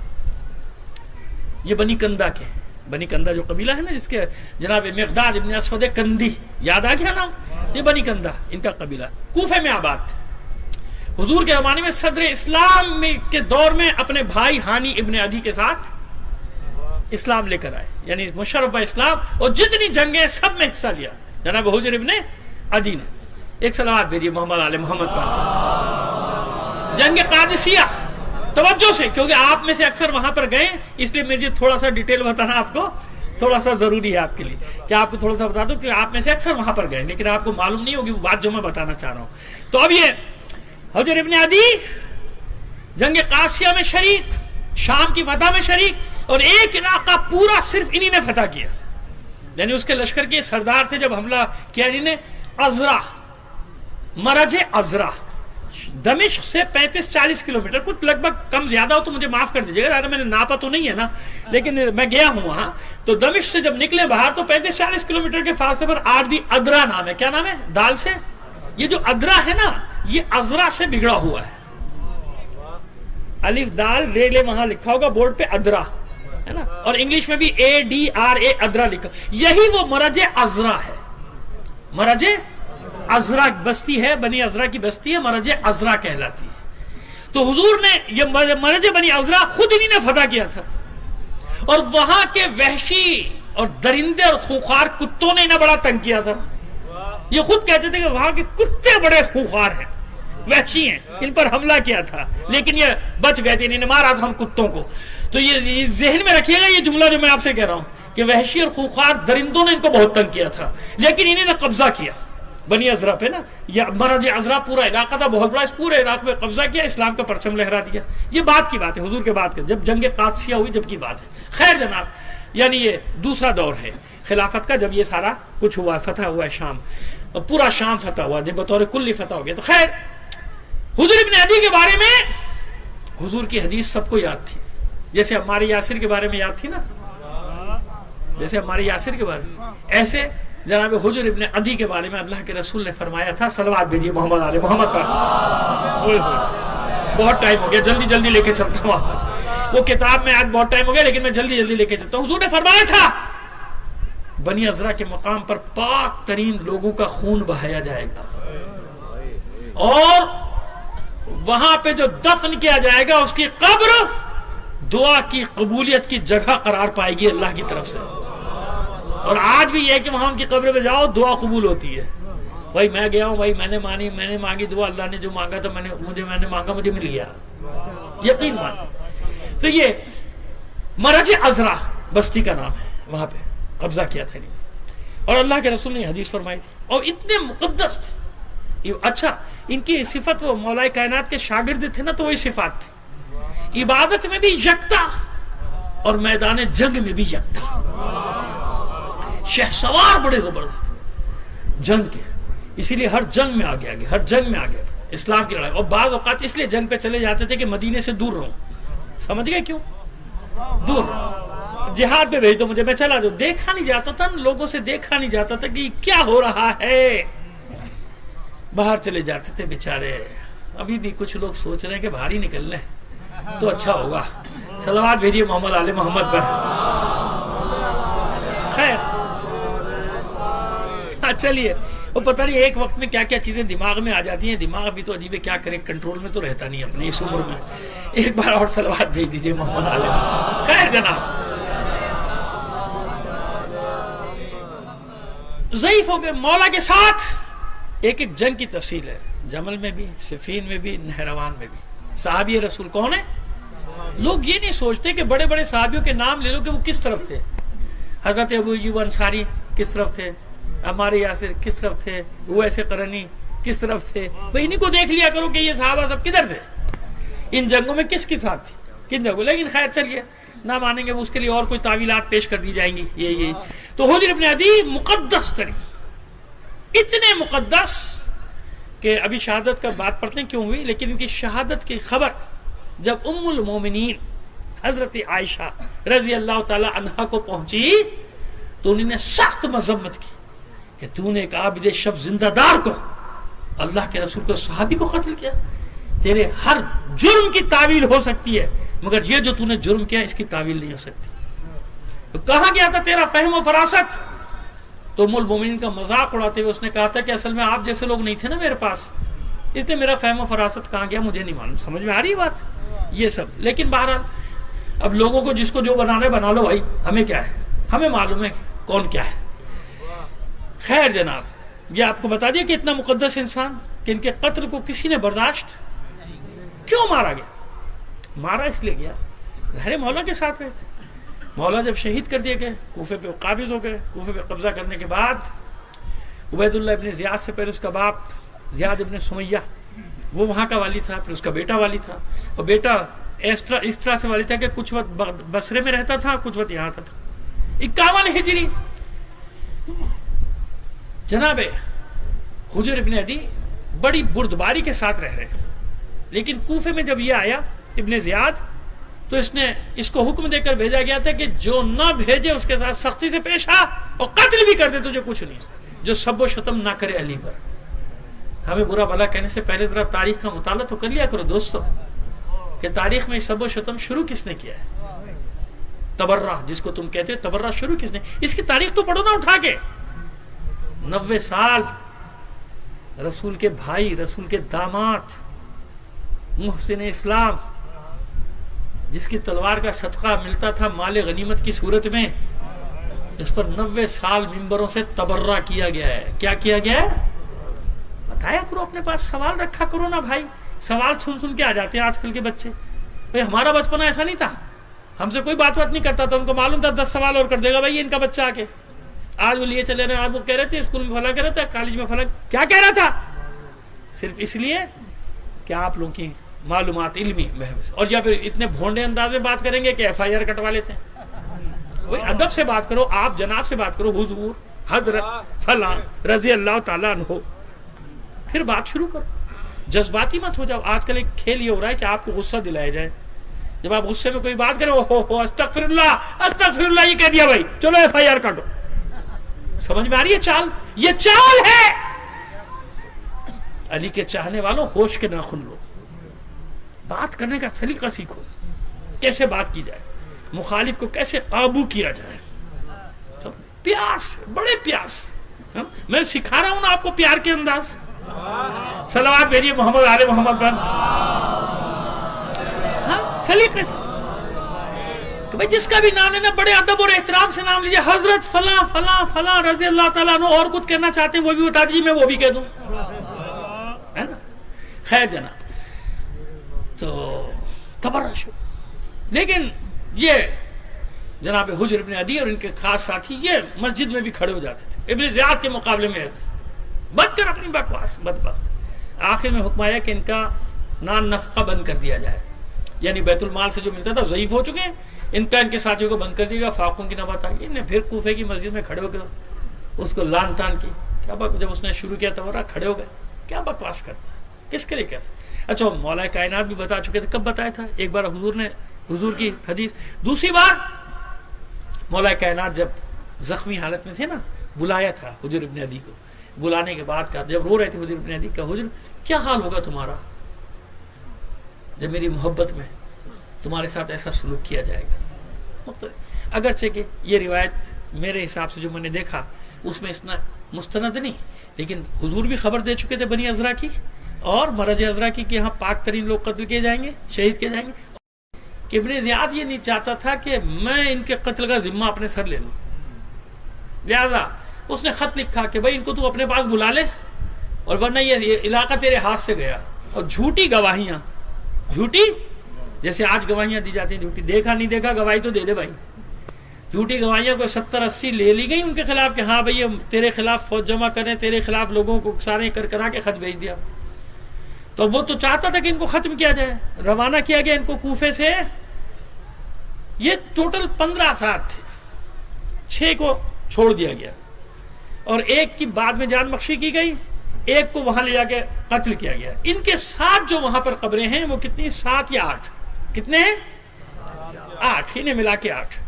یہ بنی کندہ کے ہیں، بنی کندہ جو قبیلہ ہے نا جس کے جناب مقداد ابن اسود کندی، یاد آ گیا نام؟ یہ بنی کندہ ان کا قبیلہ، کوفے میں آباد تھے۔ حضور کے زمانے میں صدر اسلام کے دور میں اپنے بھائی ہانی ابن عدی کے ساتھ اسلام لے کر آئے، یعنی مشرف اسلام، اور جتنی جنگیں سب میں حصہ لیا جناب حجر ابن عدی نے۔ ایک صلوات بھیجیے محمد علی محمد پر۔ جنگ قادسیہ، توجہ سے، کیونکہ آپ میں سے اکثر وہاں پر گئے، اس لیے مجھے تھوڑا سا ڈیٹیل بتانا آپ کو تھوڑا سا ضروری ہے آپ کے لیے، کہ آپ کو تھوڑا سا بتا دوں کہ آپ میں سے اکثر وہاں پر گئے لیکن آپ کو معلوم نہیں ہوگی وہ بات جو میں بتانا چاہ رہا ہوں۔ تو اب یہ حجر ابن عدی جنگ قادسیہ میں شریک، شام کی فتح میں شریک، اور ایک علاقہ پورا صرف انہی نے فتح کیا، یعنی اس کے لشکر کے سردار تھے جب حملہ کیا انہی نے، عزرہ، مرج عزرہ، دمشق سے 35-40 کلومیٹر، کچھ لگ بھگ کم زیادہ ہو تو مجھے معاف کر دیجیے گا، میں نے ناپا تو نہیں ہے نا، لیکن میں گیا ہوں وہاں، تو دمشق سے جب نکلے باہر تو 35-40 کلومیٹر کے فاصلے پر آج بھی ادرا نام ہے۔ کیا نام ہے؟ دال سے، یہ جو ادرا ہے نا یہ عزرہ سے بگڑا ہوا ہے، الف دال ریلے وہاں لکھا ہوگا بورڈ پہ ادرا ہے نا، اور انگلش میں بھی ADRA ادرا لکھا، یہی وہ مرج عزرہ ہے۔ مرج عزرہ بستی ہے، بنی عزرہ کی بستی ہے، مرج عزرہ کہلاتی ہے۔ تو حضور نے یہ مرج بنی عزرہ خود انہی نے فتح کیا تھا، اور وہاں کے وحشی اور درندے اور خوخار کتوں نے انہیں بڑا تنگ کیا تھا۔ یہ خود کہتے تھے کہ وہاں کے کتے بڑے خوخار ہیں، وحشی ہیں، ان پر حملہ کیا تھا لیکن یہ بچ گئے تھے، انہیں مارا تھا ہم کتوں کو۔ تو یہ ذہن میں رکھیے گا یہ جملہ جو میں آپ سے کہہ رہا ہوں کہ وحشی اور خوخار درندوں نے ان کو بہت تنگ کیا تھا، لیکن انہیں نے قبضہ کیا بنی عزرہ پہ نا، یہ مرج عزرہ پورا علاقہ تھا بہت بڑا، اس پورے علاقے پہ قبضہ کیا، اسلام کا پرچم لہرا دیا۔ یہ بات کی بات ہے، حضور کے بات کی، جب جنگ قادسیہ ہوئی جب کی بات ہے۔ خیر جناب، یعنی یہ دوسرا دور ہے خلافت کا، جب یہ سارا کچھ ہوا، فتح ہوا ہے شام، پورا شام فتح ہوا، جب بطور کلی فتح ہو گیا۔ تو خیر حجر ابن عدی کے بارے میں حضور کی حدیث سب کو یاد تھی، جیسے ہمارے یاسر کے بارے میں یاد تھی نا، جیسے ہمارے یاسر کے بارے میں، ایسے جناب حجر ابن عدی کے بارے میں اللہ کے رسول نے فرمایا تھا، صلوات بھیجیے محمد علی محمد پر۔ بہت ٹائم ہو گیا، جلدی جلدی لے کے چلتا ہوں آپ کو، وہ کتاب میں آج بہت ٹائم ہو گیا لیکن میں جلدی جلدی لے کے چلتا ہوں۔ حضور نے فرمایا تھا بنی عزرہ کے مقام پر پاک ترین لوگوں کا خون بہایا جائے گا، اور وہاں پہ جو دفن کیا جائے گا اس کی قبر دعا کی قبولیت کی جگہ قرار پائے گی اللہ کی طرف سے۔ اور آج بھی یہ کہ وہاں ان کی قبر پہ جاؤ دعا قبول ہوتی ہے۔ بھائی میں گیا ہوں، بھائی میں نے مانگی دعا، اللہ نے جو مانگا تھا مجھے مانگا مجھے مل گیا، یقین مان۔ تو یہ مرج عزرہ بستی کا نام ہے، وہاں پہ قبضہ کیا تھا اور اللہ کے رسول نے حدیث فرمائی تھی، اور اتنے مقدس تھے۔ اچھا، ان کی صفت وہ مولا کائنات کے شاگرد تھے نا، تو وہی صفات تھی، عبادت میں بھی یکتا اور میدان جنگ میں بھی یکتا، شہسوار بڑے زبردست جنگ کے، اسی لیے ہر جنگ میں آگے آگے، ہر جنگ میں آگے اسلام کی لڑائی، اور بعض اوقات اس لیے جنگ پہ چلے جاتے تھے کہ مدینے سے دور رہوں، سمجھ گئے کیوں دور رہوں، جہاد پہ بھیج دو مجھے، میں چلا جاؤں، دیکھا نہیں جاتا تھا لوگوں سے، دیکھا نہیں جاتا تھا کہ کیا ہو رہا ہے، باہر چلے جاتے تھے بیچارے۔ ابھی بھی کچھ لوگ سوچ رہے ہیں کہ باہر ہی نکل لیں تو اچھا ہوگا، صلوات بھیجیے محمد علی محمد پر۔ خیر چلیے، وہ پتہ نہیں ایک وقت میں کیا کیا چیزیں دماغ میں آ جاتی ہیں، دماغ بھی تو عجیب ہے، کیا کریں، کنٹرول میں تو رہتا نہیں اپنی اس عمر میں۔ ایک بار اور صلوات بھیج دیجیے محمد علی۔ خیر جناب، ضعیف ہو گئے. مولا کے ساتھ ایک ایک جنگ کی تفصیل ہے, جمل میں بھی, صفین میں بھی, نہروان میں بھی. صحابی رسول کون ہے؟ لوگ یہ نہیں سوچتے کہ بڑے بڑے صحابیوں کے نام لے لو کہ وہ کس طرف تھے. حضرت ابو ایوب انصاری کس طرف تھے, عمار یاسر کس طرف تھے, اویس قرنی کس طرف تھے. بھئی انہیں کو دیکھ لیا کرو کہ یہ صحابہ سب کدھر تھے, ان جنگوں میں کس کی ساتھ تھی, کن جنگوں. لیکن خیر چلیے, نہ مانیں گے اس کے لیے اور کوئی تعویلات پیش کر دی جائیں گی. یہ تو حجر ابن عدی مقدس ترین, اتنے مقدس کہ ابھی شہادت کا بات پڑھتے ہیں کیوں ہوئی, لیکن ان کی شہادت کی خبر جب ام المومنین حضرت عائشہ رضی اللہ تعالی عنہا کو پہنچی تو انہوں نے سخت مذمت کی کہ تو نے ایک عابد شب زندہ دار کو, اللہ کے رسول کو, صحابی کو قتل کیا. تیرے ہر جرم کی تعویل ہو سکتی ہے مگر یہ جو تو نے جرم کیا اس کی تعویل نہیں ہو سکتی. تو کہاں گیا تھا تیرا فہم و فراست؟ تو ام المومنین کا مذاق اڑاتے ہوئے اس نے کہا تھا کہ اصل میں آپ جیسے لوگ نہیں تھے نا میرے پاس, اس لیے میرا فہم و فراست کہاں گیا مجھے نہیں معلوم. سمجھ میں آ رہی بات یہ سب. لیکن بہرحال اب لوگوں کو جس کو جو بنانا ہے بنا لو بھائی, ہمیں کیا ہے, ہمیں معلوم ہے کون کیا ہے. خیر جناب, یہ آپ کو بتا دیا کہ اتنا مقدس انسان کہ ان کے قتل کو کسی نے برداشت کیوں مارا گیا. مارا اس لیے گیا ظاہر مولا کے ساتھ رہے تھے. مولا جب شہید کر دیے گئے, کوفے پہ قابض ہو گئے. کوفے پہ قبضہ کرنے کے بعد عبید اللہ ابن زیاد سے پہلے اس کا باپ زیاد ابن سمیہ وہ وہاں کا والی تھا, پھر اس کا بیٹا والی تھا. اور بیٹا اس طرح سے والی تھا کہ کچھ وقت بصرے میں رہتا تھا, کچھ وقت یہاں تھا. 51 ہجری جناب حجر ابن عدی بڑی بردباری کے ساتھ رہ رہے. لیکن کوفے میں جب یہ آیا ابن زیاد تو اس نے اس کو حکم دے کر بھیجا گیا تھا کہ جو نہ بھیجے اس کے ساتھ سختی سے پیش آ, اور قتل بھی کر دے تجھے کچھ نہیں, جو سب و شتم نہ کرے علی پر. ہمیں برا بھلا کہنے سے پہلے ذرا تاریخ کا مطالعہ تو کر لیا کرو دوستو, کہ تاریخ میں سب و شتم شروع کس نے کیا ہے. تبرہ جس کو تم کہتے ہو, تبرہ شروع کس نے, اس کی تاریخ تو پڑھو نا اٹھا کے. 90 سال رسول کے بھائی, رسول کے داماد, محسن اسلام, جس کی تلوار کا صدقہ ملتا تھا مال غنیمت کی صورت میں, اس پر 90 سال ممبروں سے تبرہ کیا گیا ہے. کیا کیا گیا ہے بتایا کرو, اپنے پاس سوال رکھا کرو نا بھائی. سوال سن کے آ جاتے ہیں آج کل کے بچے. بھائی ہمارا بچپنا ایسا نہیں تھا, ہم سے کوئی بات نہیں کرتا تھا, ان کو معلوم تھا 10 سوال اور کر دے گا بھائی ان کا بچہ آ کے. آج وہ لیے چلے رہے, آج وہ کہہ رہے تھے اسکول میں فلاں کہہ رہا تھا, کالج میں فلاں. کیا کہہ رہا تھا؟ صرف اس لیے کہ آپ لوگوں کی معلومات علمی محض, اور یا پھر اتنے بھونڈے انداز میں بات کریں گے کہ FIR کٹوا لیتے ہیں. کوئی ادب سے بات کرو, آپ جناب سے بات کرو, حضور حضرت فلاں رضی اللہ تعالیٰ عنہ, پھر بات شروع کرو. جذباتی مت ہو جاؤ. آج کل ایک کھیل یہ ہو رہا ہے کہ آپ کو غصہ دلایا جائے. جب آپ غصے میں کوئی بات کریں, اوہ استغفر اللہ یہ کہہ دیا بھائی, چلو FIR کاٹو. سمجھ میں آ رہی ہے چال؟ یہ چال ہے. علی کے چاہنے والوں ہوش کے ناخن لو, بات کرنے کا طریقہ سیکھو, کیسے بات کی جائے, مخالف کو کیسے قابو کیا جائے, پیار سے, بڑے پیار سے. میں سکھا رہا ہوں نا آپ کو پیار کے انداز. صلوات بھیجیے محمد آل محمد پر. سلیقے سے کہ بھائی جس کا بھی نام لینا بڑے ادب اور احترام سے نام لیجیے. حضرت فلاں فلاں فلاں رضی اللہ تعالیٰ عنہ, اور کچھ کہنا چاہتے ہیں وہ بھی بتا دیجیے, میں وہ بھی کہہ دوں, ہے نا. خیر جناب, تو تبرہ شو. لیکن یہ جناب حجر ابن عدی اور ان کے خاص ساتھی یہ مسجد میں بھی کھڑے ہو جاتے تھے, ابن زیاد کے مقابلے میں بند کر اپنی بکواس. بدبخت. آخر میں حکم آیا کہ ان کا نان نفقہ بند کر دیا جائے, یعنی بیت المال سے جو ملتا تھا, ضعیف ہو چکے ہیں, ان کا ان کے ساتھیوں کو بند کر دیا گا. فاقوں کی نوبت آ گئی. انہیں پھر کوفے کی مسجد میں کھڑے ہو گئے, اس کو لان تان کی. جب اس نے شروع کیا تبرہ, کھڑے ہو گئے. کیا بکواس کرتا ہے, کس کے لیے کرتا ہے. اچھا مولا کائنات بھی بتا چکے تھے. کب بتایا تھا؟ ایک بار حضور کی حدیث. دوسری بار مولا کائنات جب زخمی حالت میں تھے نا, بلایا تھا حجر ابن عدی کو. بلانے کے بعد کہا, جب رو رہے تھے حجر ابن عدی کا, حجر کیا حال ہوگا تمہارا جب میری محبت میں تمہارے ساتھ ایسا سلوک کیا جائے گا. اگرچہ کہ یہ روایت میرے حساب سے جو میں نے دیکھا اس میں اتنا مستند نہیں, لیکن حضور بھی خبر دے چکے تھے بنی عذرا کی اور مرج عذرا کی کہ یہاں پاک ترین لوگ قتل کیے جائیں گے, شہید کیے جائیں گے. کہ ابن زیاد یہ نہیں چاہتا تھا کہ میں ان کے قتل کا ذمہ اپنے سر لے لوں, لہذا اس نے خط لکھا کہ بھائی ان کو تو اپنے پاس بلا لے اور ورنہ یہ علاقہ تیرے ہاتھ سے گیا. اور جھوٹی گواہیاں, جھوٹی جیسے آج گواہیاں دی جاتی ہیں جھوٹی, دیکھا نہیں دیکھا گواہی تو دے دے بھائی. جھوٹی گواہیاں کو 70-80 لے لی گئی ان کے خلاف کہ ہاں بھائی تیرے خلاف فوج جمع کریں, تیرے خلاف لوگوں کو سارے کرا کے خط بھیج دیا. تو وہ تو چاہتا تھا کہ ان کو ختم کیا جائے. روانہ کیا گیا ان کو کوفے سے. یہ ٹوٹل 15 افراد تھے, 6 کو چھوڑ دیا گیا اور ایک کی بعد میں جان بخشی کی گئی, ایک کو وہاں لے جا کے قتل کیا گیا. ان کے ساتھ جو وہاں پر قبریں ہیں وہ کتنی, 7 یا 8, کتنے ہیں 8, انہیں ملا کے 8.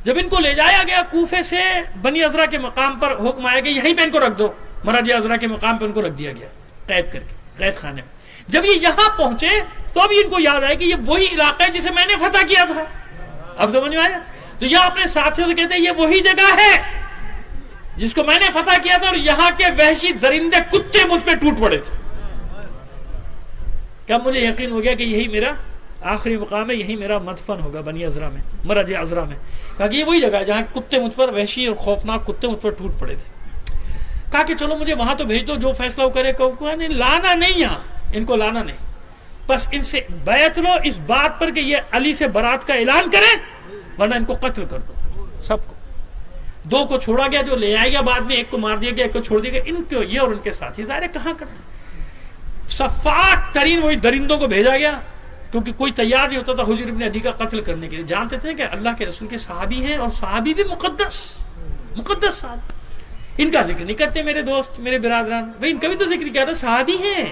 جب ان کو لے جایا گیا کوفے سے بنی عزرا کے مقام پر حکم آیا کہ یہیں پہ ان کو رکھ دو. مراجع عزرا کے مقام پہ ان کو رکھ دیا گیا قید کر کے قید خانے میں. جب یہ یہاں پہنچے تو اب ان کو یاد آیا کہ یہ وہی علاقہ ہے جسے میں نے فتح کیا تھا. اب سمجھ میں آیا؟ تو یہ اپنے ساتھیوں سے کہتے ہیں یہ وہی جگہ ہے جس کو میں نے فتح کیا تھا اور یہاں کے وحشی درندے کتے مجھ پہ ٹوٹ پڑے تھے. کب مجھے یقین ہو گیا کہ یہی میرا آخری مقام ہے, یہی میرا مدفن ہوگا بنی عزرا میں, مراجع عزرا میں. کہا کہ یہ وہی جگہ ہے جہاں کتے مجھ پر, وحشی اور خوفناک کتے مجھ پر ٹوٹ پڑے تھے. کہا کہ چلو مجھے وہاں تو بھیج دو, جو فیصلہ وہ کرے. لانا نہیں, یہاں ان کو لانا نہیں, بس ان سے بیعت لو اس بات پر کہ یہ علی سے برات کا اعلان کریں ورنہ ان کو قتل کر دو. سب کو 2 کو چھوڑا گیا, جو لے آئے گیا بعد میں, 1 کو مار دیا گیا, 1 کو چھوڑ دیا گیا. ان کو یہ اور ان کے ساتھی ظاہر کہاں کرتے, صفاک ترین وہی درندوں کو بھیجا گیا کیونکہ کوئی تیار نہیں ہوتا تھا حجر ابن عدی کا قتل کرنے کے لیے. جانتے تھے کہ اللہ کے رسول کے صحابی ہیں اور صحابی بھی مقدس صاحب. ان کا ذکر نہیں کرتے میرے دوست, میرے برادران. بھائی ان کا بھی تو ذکر کیا تھا, صحابی ہیں.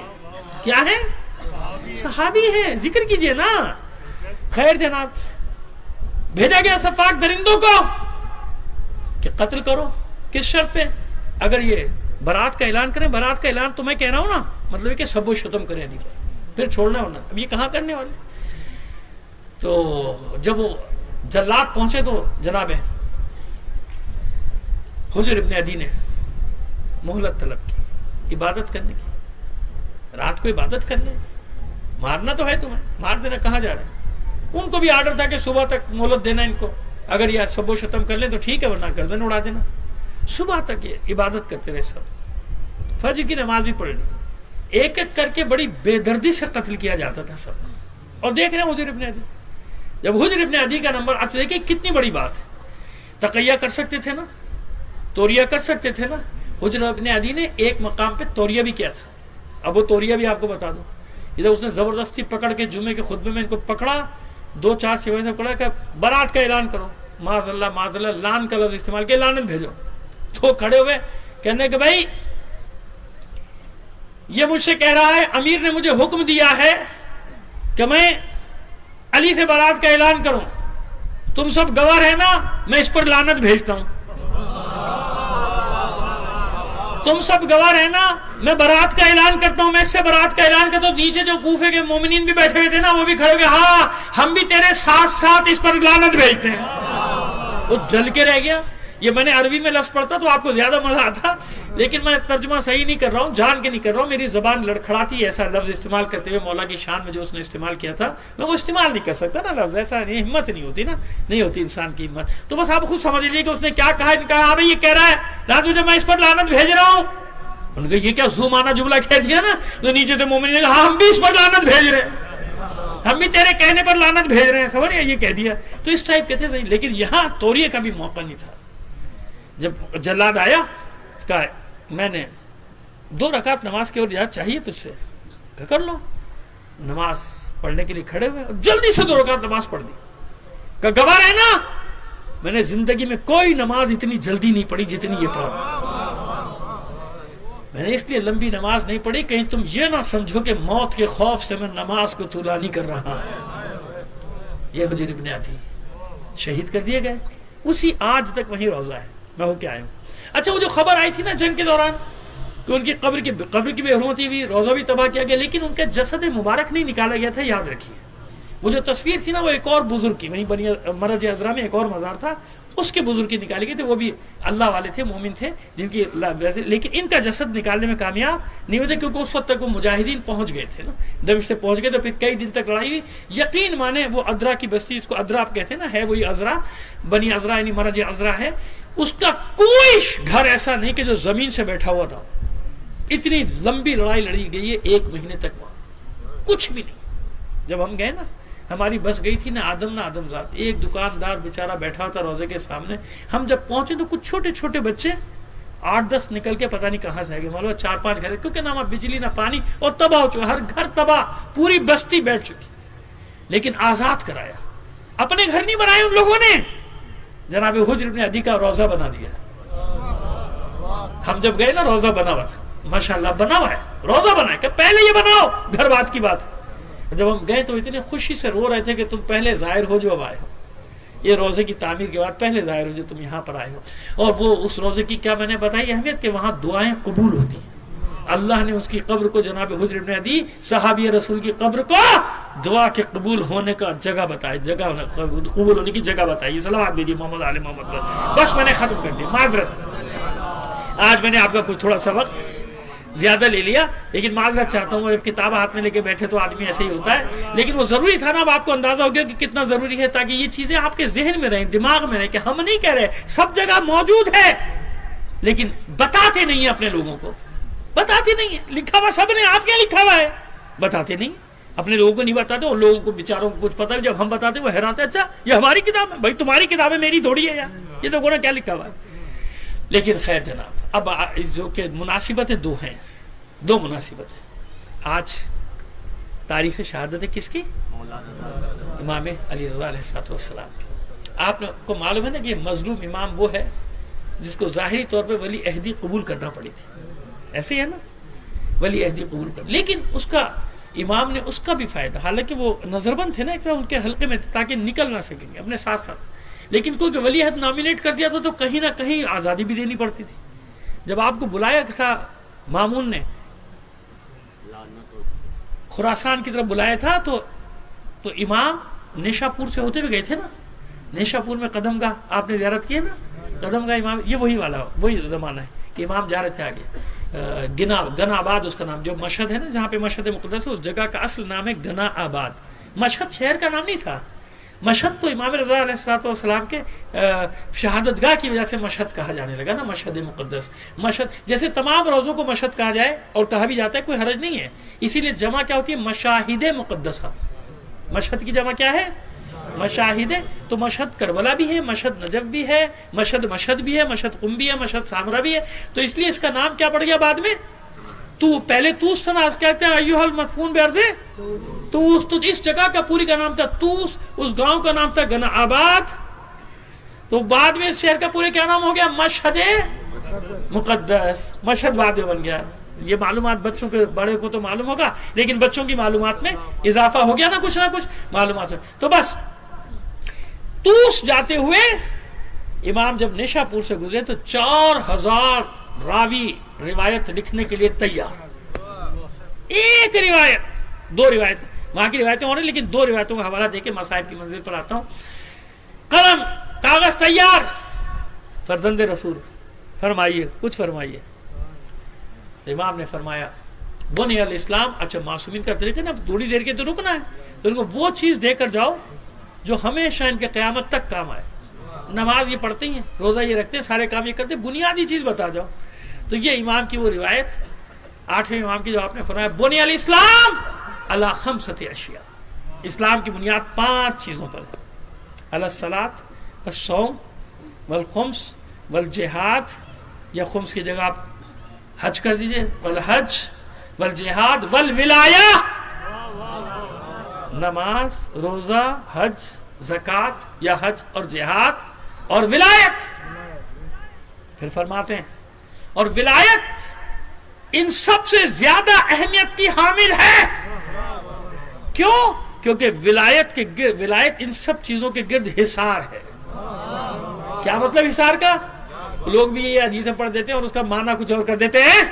کیا ہے؟ صحابی ہیں, ذکر کیجئے نا. خیر جناب, بھیجا گیا صفاک درندوں کو کہ قتل کرو. کس شرط پہ؟ اگر یہ برات کا اعلان کریں. برات کا اعلان تو میں کہہ رہا ہوں نا, مطلب کہ سب و شتم کریں علی پر, پھر چھوڑنا ہونا. اب یہ کہاں کرنے والے؟ تو جب وہ جلات پہنچے تو جناب حجر ابن عدی نے مہلت طلب کی عبادت کرنے کی. رات کو عبادت کرنے, مارنا تو ہے تمہیں, مار دینا. کہاں جا رہے؟ ان کو بھی آرڈر تھا کہ صبح تک مہلت دینا ان کو, اگر یہ سب و شتم کر لیں تو ٹھیک ہے ورنہ گردن اڑا دینا. صبح تک یہ عبادت کرتے رہے سب. فجر کی نماز بھی پڑھ لی. ایک ایک کر کے بڑی بے دردی سے قتل کیا جاتا تھا سب. اور دیکھ رہے ہیں حجر ابن عدی, جب حجر ابن عدی کا نمبر, آپ دیکھیں کتنی بڑی بات ہے. تقیہ کر سکتے تھے نا, توریہ کر سکتے تھے نا. حجر ابن عدی نے ایک مقام پہ توریہ بھی کیا تھا. اب وہ توریہ بھی آپ کو بتا دوں. ادھر اس نے زبردستی پکڑ کے جمعے کے خطبے میں ان کو پکڑا, 2-4 سیوائیں سے پکڑا کہ برات کا اعلان کرو. معاذ اللہ, لان کا لفظ استعمال کیا, لعنت بھیجو. تو کھڑے ہوئے کہنے کہ بھائی یہ مجھ سے کہہ رہا ہے, امیر نے مجھے حکم دیا ہے کہ میں علی سے برات کا اعلان کروں. تم سب گواہ رہنا, میں اس پر لعنت بھیجتا ہوں. تم سب گواہ رہنا, میں برات کا اعلان کرتا ہوں, میں اس سے برات کا اعلان کرتا ہوں. نیچے جو کوفے کے مومنین بھی بیٹھے ہوئے تھے نا, وہ بھی کھڑے ہوئے, ہاں ہم بھی تیرے ساتھ ساتھ اس پر لعنت بھیجتے ہیں. وہ جل کے رہ گیا. یہ میں نے عربی میں لفظ پڑھتا تو آپ کو زیادہ مزہ آتا, لیکن میں ترجمہ صحیح نہیں کر رہا ہوں, جان کے نہیں کر رہا ہوں. میری زبان لڑکھڑاتی ایسا لفظ استعمال کرتے ہوئے, مولا کی شان میں جو اس نے استعمال کیا تھا میں وہ استعمال نہیں کر سکتا نا لفظ. ایسا نہیں, ہمت نہیں ہوتی نا, نہیں ہوتی انسان کی ہمت. تو بس آپ خود سمجھ لیجیے کہ اس نے کیا کہا. ہاں بھائی یہ کہہ رہا ہے رات میں میں اس پر لعنت بھیج رہا ہوں. ان کو یہ کیا زومانہ جملہ کہہ دیا نا. تو نیچے سے مومن نے کہا ہاں ہم بھی اس پر لعنت بھیج رہے ہیں, ہم بھی تیرے کہنے پر لعنت بھیج رہے ہیں. سمجھ گئے, یہ کہہ دیا. تو اس ٹائپ کے تھے صحیح, لیکن یہاں توریے کا بھی موقع نہیں تھا. جب جلاد آیا کہا میں نے 2 رکعت نماز کی اور اجازت چاہیے تجھ سے, کہ کر لو. نماز پڑھنے کے لیے کھڑے ہوئے اور جلدی سے 2 رکعت نماز پڑھ دی. کہ گواہ رہنا, میں نے زندگی میں کوئی نماز اتنی جلدی نہیں پڑھی جتنی یہ پڑھا. میں نے اس لیے لمبی نماز نہیں پڑھی کہیں تم یہ نہ سمجھو کہ موت کے خوف سے میں نماز کو طولا نہیں کر رہا. یہ حجر ابن عدی شہید کر دیے گئے. اسی آج تک وہیں روزہ ہے, میں ہو کے آیا ہوں. اچھا, وہ جو خبر آئی تھی نا جنگ کے دوران کہ ان کی قبر کی بے حرمتی ہوئی, روزہ بھی تباہ کیا گیا, لیکن ان کا جسد مبارک نہیں نکالا گیا تھا. یاد رکھیے, وہ جو تصویر تھی نا وہ ایک اور بزرگ کی, وہیں بنی مراجع عزرا میں ایک اور مزار تھا, اس کے بزرگ کی نکالی گئی تھی. وہ بھی اللہ والے تھے, مومن تھے, جن کی لیکن ان کا جسد نکالنے میں کامیاب نہیں ہوتے کیونکہ اس وقت تک وہ مجاہدین پہنچ گئے تھے نا. دمشق سے پہنچ گئے تو پھر کئی دن تک لڑائی ہوئی. یقین مانے وہ ادرا کی بستی, اس کو ادرا آپ کہتے ہیں نا, ہے وہی عزرا, بنی عزرا یعنی مراجع عزرا ہے. اس کا کوئی گھر ایسا نہیں کہ جو زمین سے بیٹھا ہوا نہ ہو. اتنی لمبی لڑائی لڑی گئی ہے 1 مہینے تک وہاں کچھ بھی نہیں. جب ہم گئے نا ہماری بس گئی تھی نہ آدم زاد, ایک دکاندار بیچارہ بیٹھا تھا روزے کے سامنے. ہم جب پہنچے تو کچھ چھوٹے چھوٹے بچے 8-10 نکل کے پتہ نہیں کہاں سے آئے گئے, معلوم 4-5 گھر, کیونکہ نہ بجلی نہ پانی, اور تباہ ہو چکا, ہر گھر تباہ, پوری بستی بیٹھ چکی. لیکن آزاد کرایا, اپنے گھر نہیں بنائے ان لوگوں نے, جناب حجر ابن عدی کا روزہ بنا دیا. ہم جب گئے نا روزہ بنا ہوا تھا, ماشاءاللہ بنا ہوا ہے, روزہ بنا ہے کہ پہلے یہ بناؤ, گھر بات کی بات ہے. جب ہم گئے تو اتنی خوشی سے رو رہے تھے کہ تم پہلے ظاہر ہو جو اب آئے ہو, یہ روزے کی تعمیر کے بعد پہلے ظاہر ہو جو تم یہاں پر آئے ہو. اور وہ اس روزے کی کیا میں نے بتائی اہمیت, کہ وہاں دعائیں قبول ہوتی ہیں. اللہ نے اس کی قبر کو, جناب حجر ابن عدی صحابی رسول کی قبر کو دعا کے قبول ہونے کا جگہ بتائی, جگہ قبول ہونے کی جگہ بتائی. صلوات بھیجیے محمد علی محمد پر. بس میں نے ختم کر دیا, معذرت آج میں نے آپ کا کچھ تھوڑا سا وقت زیادہ لے لیا, لیکن معذرت چاہتا ہوں. جب کتاب ہاتھ میں لے کے بیٹھے تو آدمی ایسے ہی ہوتا ہے, لیکن وہ ضروری تھا نا. اب آپ کو اندازہ ہو گیا کہ کتنا ضروری ہے, تاکہ یہ چیزیں آپ کے ذہن میں رہیں, دماغ میں رہیں, کہ ہم نہیں کہہ رہے سب جگہ موجود ہے, لیکن بتاتے نہیں ہیں اپنے لوگوں کو, بتاتے نہیں ہیں. لکھا ہوا سب نے, آپ کیا لکھا ہوا ہے, بتاتے نہیں اپنے لوگوں کو, نہیں بتاتے. اور لوگوں کو بیچاروں کو کچھ پتا ہے, جب ہم بتاتے وہ حیران, اچھا یہ ہماری کتاب ہے. بھائی تمہاری کتاب ہے, میری تھوڑی ہے یار, یہ لوگوں نے کیا لکھا ہوا ہے. لیکن خیر جناب, اب جو کہ مناسبتیں دو مناسبتیں. آج تاریخ شہادت ہے کس کی, امام علی رضا علیہ السلام کی. آپ کو معلوم ہے نا کہ مظلوم امام وہ ہے جس کو ظاہری طور پہ ولی عہدی قبول کرنا پڑی تھی, ایسے ہی ہے نا, ولی عہدی قبول کر, لیکن اس کا امام نے اس کا بھی فائدہ, حالانکہ وہ نظر بند تھے نا ایک طرح ان کے حلقے میں, تاکہ نکل نہ سکیں گے اپنے ساتھ ساتھ. لیکن کوئی ولی عہد نامینیٹ کر دیا تھا تو کہیں نہ کہیں آزادی بھی دینی پڑتی تھی. جب آپ کو بلایا تھا مامون نے, خراسان کی طرف بلایا تھا, تو امام نیشا پور سے ہوتے ہوئے گئے تھے نا. نیشا پور میں قدم گاہ آپ نے زیارت کی ہے نا, قدم گاہ امام, یہ وہی زمانہ ہے کہ امام جا رہے تھے آگے. گنا آباد اس کا نام, جو مشہد ہے نا جہاں پہ مشہد مقدس ہے, اس جگہ کا اصل نام ہے گنا آباد. مشہد شہر کا نام نہیں تھا. مشہد تو امام رضا علیہ السلام کے شہادت گاہ کی وجہ سے مشہد کہا جانے لگا نا, مشہد مقدس. مشہد جیسے تمام روزوں کو مشہد کہا جائے اور کہا بھی جاتا ہے, کوئی حرج نہیں ہے. اسی لیے جمع کیا ہوتی ہے, مشاہد مقدسہ. مشہد کی جمع کیا ہے, مشاہد. تو مشہد کربلا بھی ہے, مشہد نجف بھی ہے, مشہد بھی ہے, مشہد قم بھی ہے, مشہد سامرا بھی ہے. تو اس لیے اس کا نام کیا پڑ گیا بعد میں, تو پہلے توس تھا نا, کہتے ہیں ایوہ المدفون بیارزے توس. تو اس جگہ کا پوری کا نام تھا توس, اس گاؤں کا نام تھا گنا آباد. تو بعد میں اس شہر کا پورے کیا نام ہو گیا, مشہد مقدس. مشہد بعد میں بن گیا. یہ معلومات بچوں کے, بڑے کو تو معلوم ہوگا, لیکن بچوں کی معلومات میں اضافہ ہو گیا نا کچھ نہ کچھ معلومات. تو بس توس جاتے ہوئے امام جب نیشا پور سے گزرے تو 4000 راوی روایت لکھنے کے لیے تیار. ایک روایت, 2 روایت, وہاں کی روایتیں ہو رہی, لیکن 2 روایتوں کا حوالہ دے کے مصائب کی منزل پر آتا ہوں. قلم کاغذ تیار, فرزند رسول فرمائیے, کچھ فرمائیے. امام نے فرمایا بنی الاسلام. اچھا معصومین کا طریقہ نا, تھوڑی دیر کے تو رکنا ہے, تو ان کو وہ چیز دے کر جاؤ جو ہمیشہ ان کے قیامت تک کام آئے. نماز یہ پڑھتے ہیں, روزہ یہ رکھتے ہیں, سارے کام یہ کرتے ہیں, بنیادی چیز بتا جاؤ. تو یہ امام کی وہ روایت, 8ویں امام کی, جو آپ نے فرمایا بنی الاسلام علی 5 اشیاء. اسلام کی بنیاد 5 چیزوں پر ہے. علی الصلاۃ والصوم والخمس والجہاد, یا خمس کی جگہ آپ حج کر دیجئے, والحج والجہاد والولایہ. نماز, روزہ, حج, زکوٰۃ یا حج اور جہاد اور ولایت. پھر فرماتے ہیں اور ولایت ان سب سے زیادہ اہمیت کی حامل ہے. کیوں؟ کیونکہ ولایت ان سب چیزوں کے گرد حصار ہے. کیا مطلب حصار کا؟ لوگ بھی یہ حدیثیں پڑھ دیتے ہیں اور اس کا معنی کچھ اور کر دیتے ہیں.